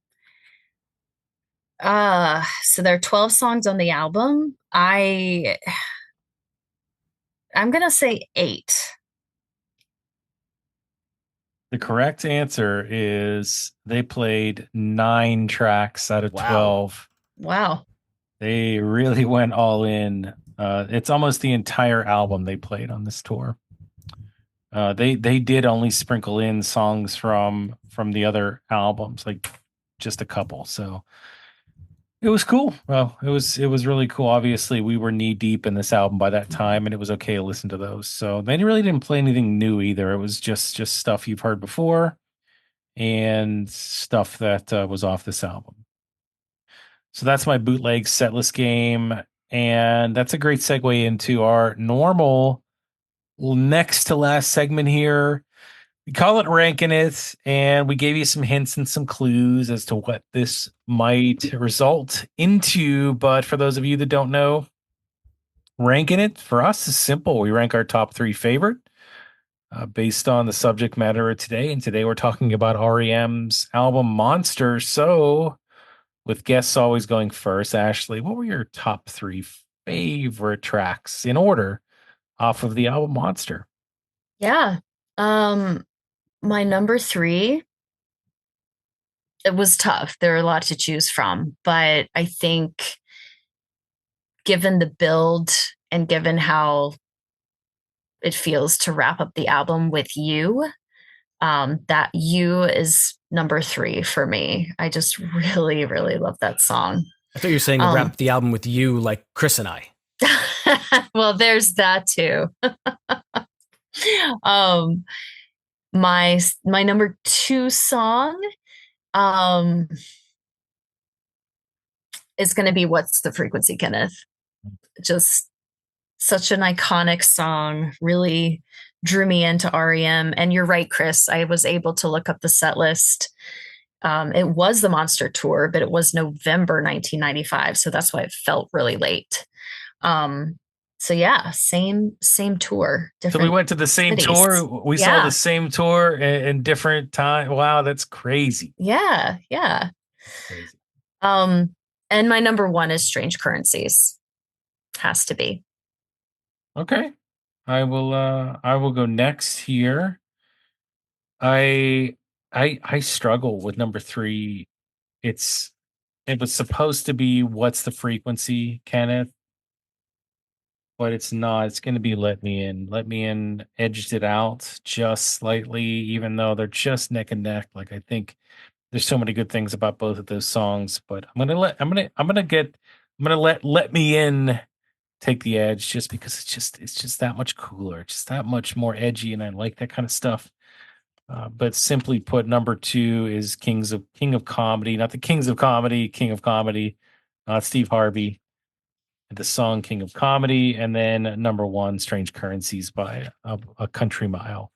there are 12 songs on the album. I'm going to say 8.
The correct answer is they played 9 tracks out of 12.
Wow.
They really went all in. It's almost the entire album they played on this tour. They did only sprinkle in songs from the other albums. Like just a couple. So it was cool. Well, it was really cool. Obviously, we were knee deep in this album by that time, and it was okay to listen to those. So they really didn't play anything new either. It was just stuff you've heard before and stuff that was off this album. So that's my bootleg setlist game, and that's a great segue into our normal next to last segment here. We call it Ranking It, and we gave you some hints and some clues as to what this might result into. But for those of you that don't know, Ranking It for us is simple. We rank our top 3 favorite based on the subject matter of today. And today we're talking about REM's album Monster. So, with guests always going first, Ashleigh, what were your top 3 favorite tracks in order off of the album Monster?
Yeah. My number 3, it was tough. There are a lot to choose from, but I think given the build and given how it feels to wrap up the album with You, that You is number 3 for me. I just really, really love that song.
I thought you were saying wrap the album with you, like Chris and I.
Well, there's that too. My number 2 song is going to be What's the Frequency, Kenneth? Just such an iconic song, really drew me into REM. And you're right, Chris, I was able to look up the set list. It was the Monster Tour, but it was November 1995, so that's why it felt really late. So yeah, same tour.
So we went to the same
cities.
tour. We saw the same tour in different time. Wow, that's crazy.
Yeah.
Crazy.
And my number 1 is Strange Currencies. Has to be.
Okay. I will go next here. I struggle with number 3. It was supposed to be What's the Frequency, Kenneth? But it's not. It's going to be Let Me In. Let Me In edged it out just slightly, even though they're just neck and neck. Like, I think there's so many good things about both of those songs, but I'm gonna let Me In take the edge just because it's just that much cooler, just that much more edgy, and I like that kind of stuff. But simply put, number 2 is King of Comedy, not the Kings of Comedy, King of Comedy, not Steve Harvey. The song King of Comedy, and then number 1, Strange Currencies by a country mile.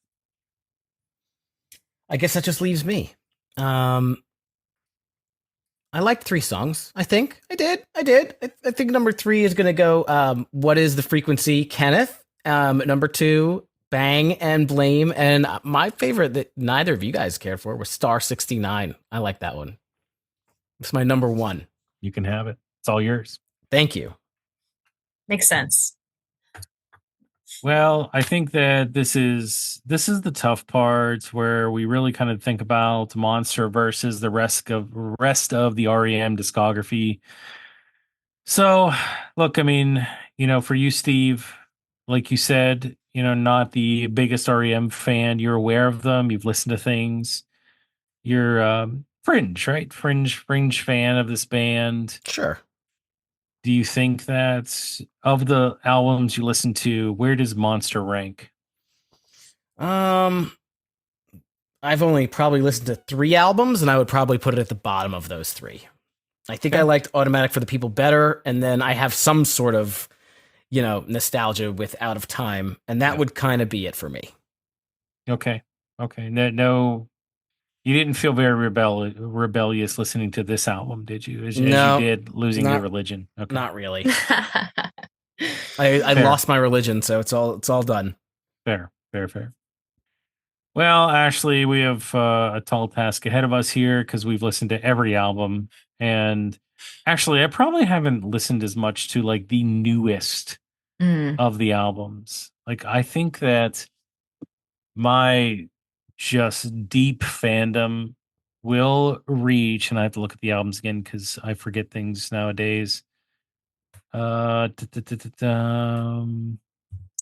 I guess that just leaves me. I liked 3 songs. I think I did. I think number 3 is going to go. What is the Frequency, Kenneth? Number 2, Bang and Blame, and my favorite that neither of you guys cared for was Star 69. I like that one. It's my number 1.
You can have it. It's all yours.
Thank you.
Makes sense.
Well, I think that this is the tough part where we really kind of think about Monster versus the rest of the REM discography. So, look, I mean, for you, Steve, like you said, not the biggest REM fan. You're aware of them. You've listened to things. You're fringe, right? Fringe fan of this band.
Sure.
Do you think that of the albums you listen to, where does Monster rank?
I've only probably listened to 3 albums, and I would probably put it at the bottom of those 3. I think I liked Automatic for the People better, and then I have some sort of, nostalgia with Out of Time, and that would kind of be it for me.
Okay. No, you didn't feel very rebellious listening to this album, did you? As you did Losing Your Religion. Okay.
Not really. I lost my religion, so it's all done.
Fair. Well, Ashleigh, we have a tall task ahead of us here because we've listened to every album, and actually, I probably haven't listened as much to like the newest of the albums. Like, I think that my just deep fandom will reach, and I have to look at the albums again because I forget things nowadays. I'm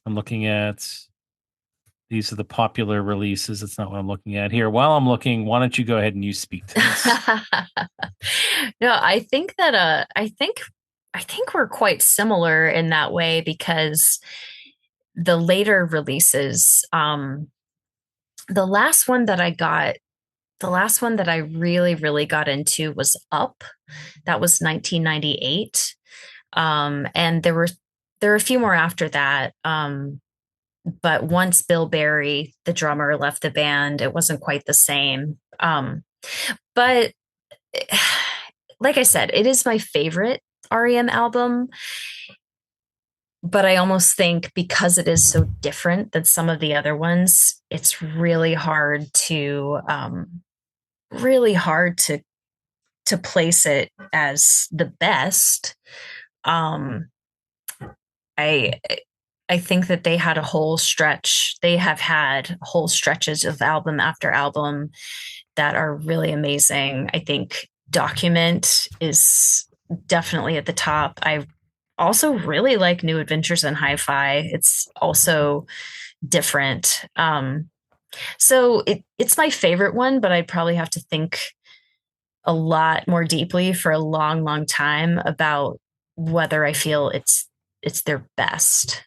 looking at These are the popular releases. That's not what I'm looking at here. While I'm looking, why don't you go ahead and you speak to this?
No, I think that I think we're quite similar in that way because the later releases, the last one that I got, the last one that I really, really got into was Up. That was 1998. And there were a few more after that. But once Bill Berry, the drummer, left the band, it wasn't quite the same. But like I said, it is my favorite REM album. But I almost think because it is so different than some of the other ones, it's really hard to place it as the best. Um, I I think that they had a whole stretch. They have had whole stretches of album after album that are really amazing. I think Document is definitely at the top. I also really like New Adventures in Hi-Fi. It's also different. So it's my favorite one, but I'd probably have to think a lot more deeply for a long, long time about whether I feel it's their best.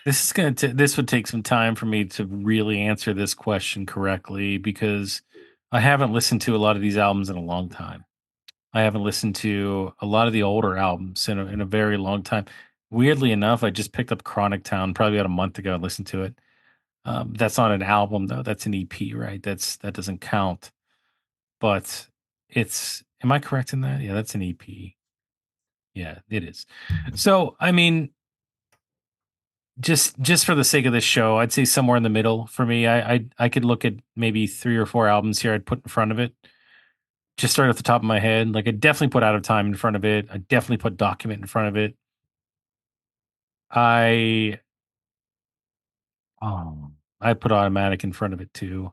This would take some time for me to really answer this question correctly because I haven't listened to a lot of these albums in a long time. I haven't listened to a lot of the older albums in a very long time. Weirdly enough, I just picked up Chronic Town probably about a month ago and listened to it. That's not an album though. That's an EP, right? That doesn't count. But it's am I correct in that? Yeah, that's an EP. Yeah, it is. So I mean, just for the sake of this show, I'd say somewhere in the middle for me. I could look at maybe 3 or 4 albums here I'd put in front of it. Just right off the top of my head, like I definitely put Out of Time in front of it. I definitely put Document in front of it. I oh, I put Automatic in front of it too,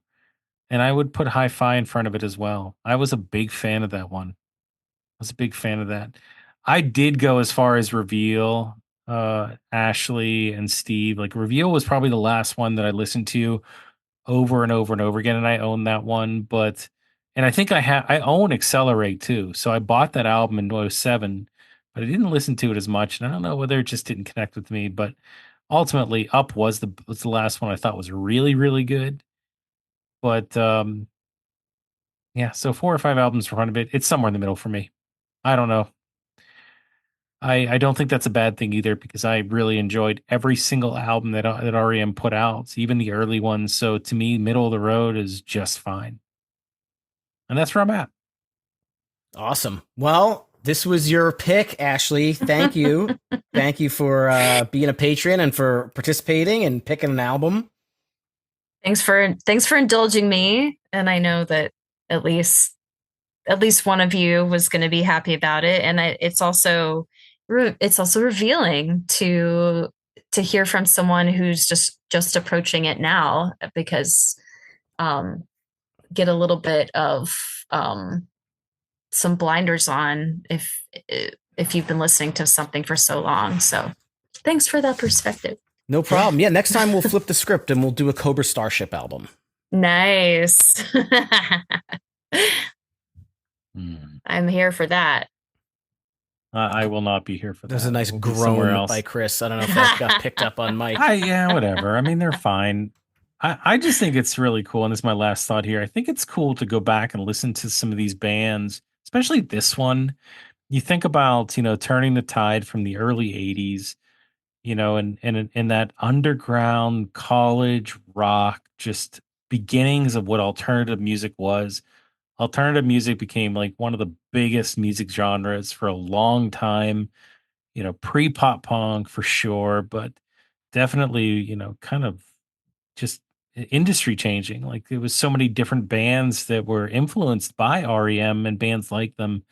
and I would put Hi-Fi in front of it as well. I was a big fan of that one. I was a big fan of that. I did go as far as Reveal, Ashleigh and Steve. Like Reveal was probably the last one that I listened to over and over and over again, and I own that one. But and I think I own Accelerate too. So I bought that album in '07, but I didn't listen to it as much. And I don't know whether it just didn't connect with me. But ultimately, Up was the last one I thought was really, really good. But yeah, so 4 or 5 albums in front of it. It's somewhere in the middle for me. I don't know. I don't think that's a bad thing either because I really enjoyed every single album that REM put out, even the early ones. So to me, middle of the road is just fine, and that's where I'm at.
Awesome. Well, this was your pick, Ashleigh. Thank you. Thank you for being a patron and for participating and picking an album.
Thanks for indulging me, and I know that at least one of you was going to be happy about it, and it's also revealing to hear from someone who's just approaching it now because get a little bit of some blinders on if you've been listening to something for so long. So thanks for that perspective.
No problem. Yeah, next time we'll flip the script and we'll do a Cobra Starship album.
Nice.
Hmm.
I'm here for that.
I will not be here for that.
There's a nice
We'll be somewhere
groan
else.
by Chris. I don't know if that got picked up on mic.
Yeah, whatever. I mean, they're fine. I just think it's really cool. And this is my last thought here. I think it's cool to go back and listen to some of these bands, especially this one. You think about, turning the tide from the early 80s, and in that underground college rock, just beginnings of what alternative music was. Alternative music became like one of the biggest music genres for a long time, pre pop punk for sure, but definitely, kind of just industry changing. Like there was so many different bands that were influenced by REM and bands like them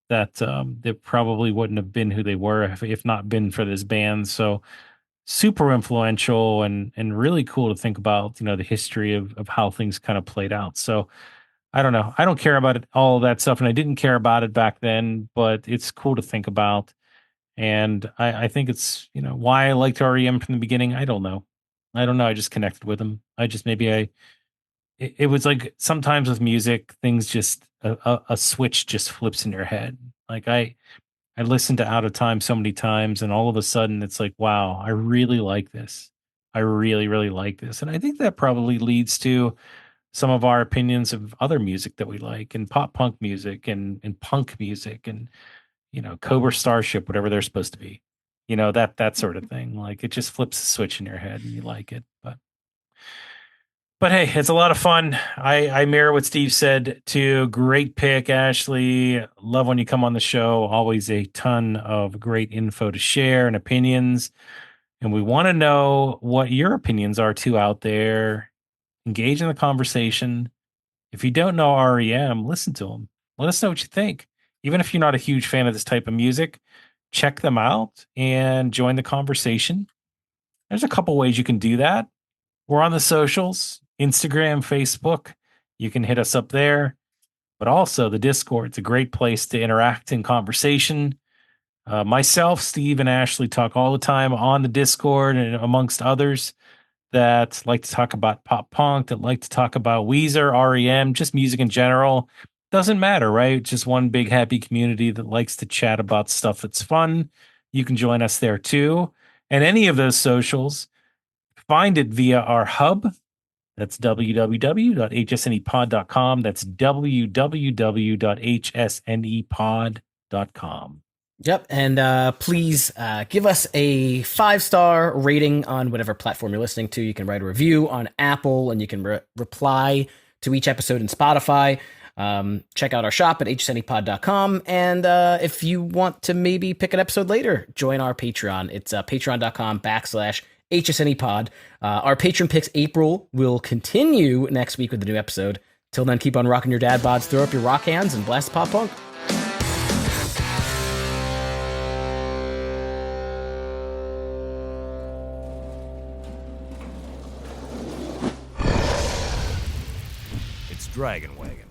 that that probably wouldn't have been who they were if not been for this band. So super influential and really cool to think about, the history of how things kind of played out. So I don't know. I don't care about it, all of that stuff, and I didn't care about it back then, but it's cool to think about. And I think it's, why I liked REM from the beginning. I don't know. I don't know. I just connected with him. It was like sometimes with music, things just a switch just flips in your head. Like I listened to Out of Time so many times, and all of a sudden it's like, wow, I really like this. I really, really like this. And I think that probably leads to some of our opinions of other music that we like, and pop punk music and punk music and, Cobra Starship, whatever they're supposed to be. That sort of thing. Like it just flips a switch in your head and you like it. But hey, it's a lot of fun. I mirror what Steve said too. Great pick, Ashleigh. Love when you come on the show. Always a ton of great info to share and opinions. And we want to know what your opinions are too out there. Engage in the conversation. If you don't know REM, listen to them. Let us know what you think. Even if you're not a huge fan of this type of music, check them out and join the conversation. There's a couple ways you can do that. We're on the socials, Instagram, Facebook. You can hit us up there. But also the Discord's a great place to interact in conversation. Myself, Steve, and Ashleigh talk all the time on the Discord, and amongst others that like to talk about pop punk, that like to talk about Weezer, REM, just music in general. Doesn't matter, right? Just one big happy community that likes to chat about stuff that's fun. You can join us there too. And any of those socials, find it via our hub. That's www.hsnepod.com. That's www.hsnepod.com.
Yep. And please give us a 5-star rating on whatever platform you're listening to. You can write a review on Apple, and you can reply to each episode in Spotify. Check out our shop at hsnepod.com. And if you want to maybe pick an episode later, join our Patreon. It's patreon.com/HSNEpod. Our Patron Picks April will continue next week with a new episode. Till then, keep on rocking your dad bods, throw up your rock hands, and blast pop punk.
It's Dragon Wagon.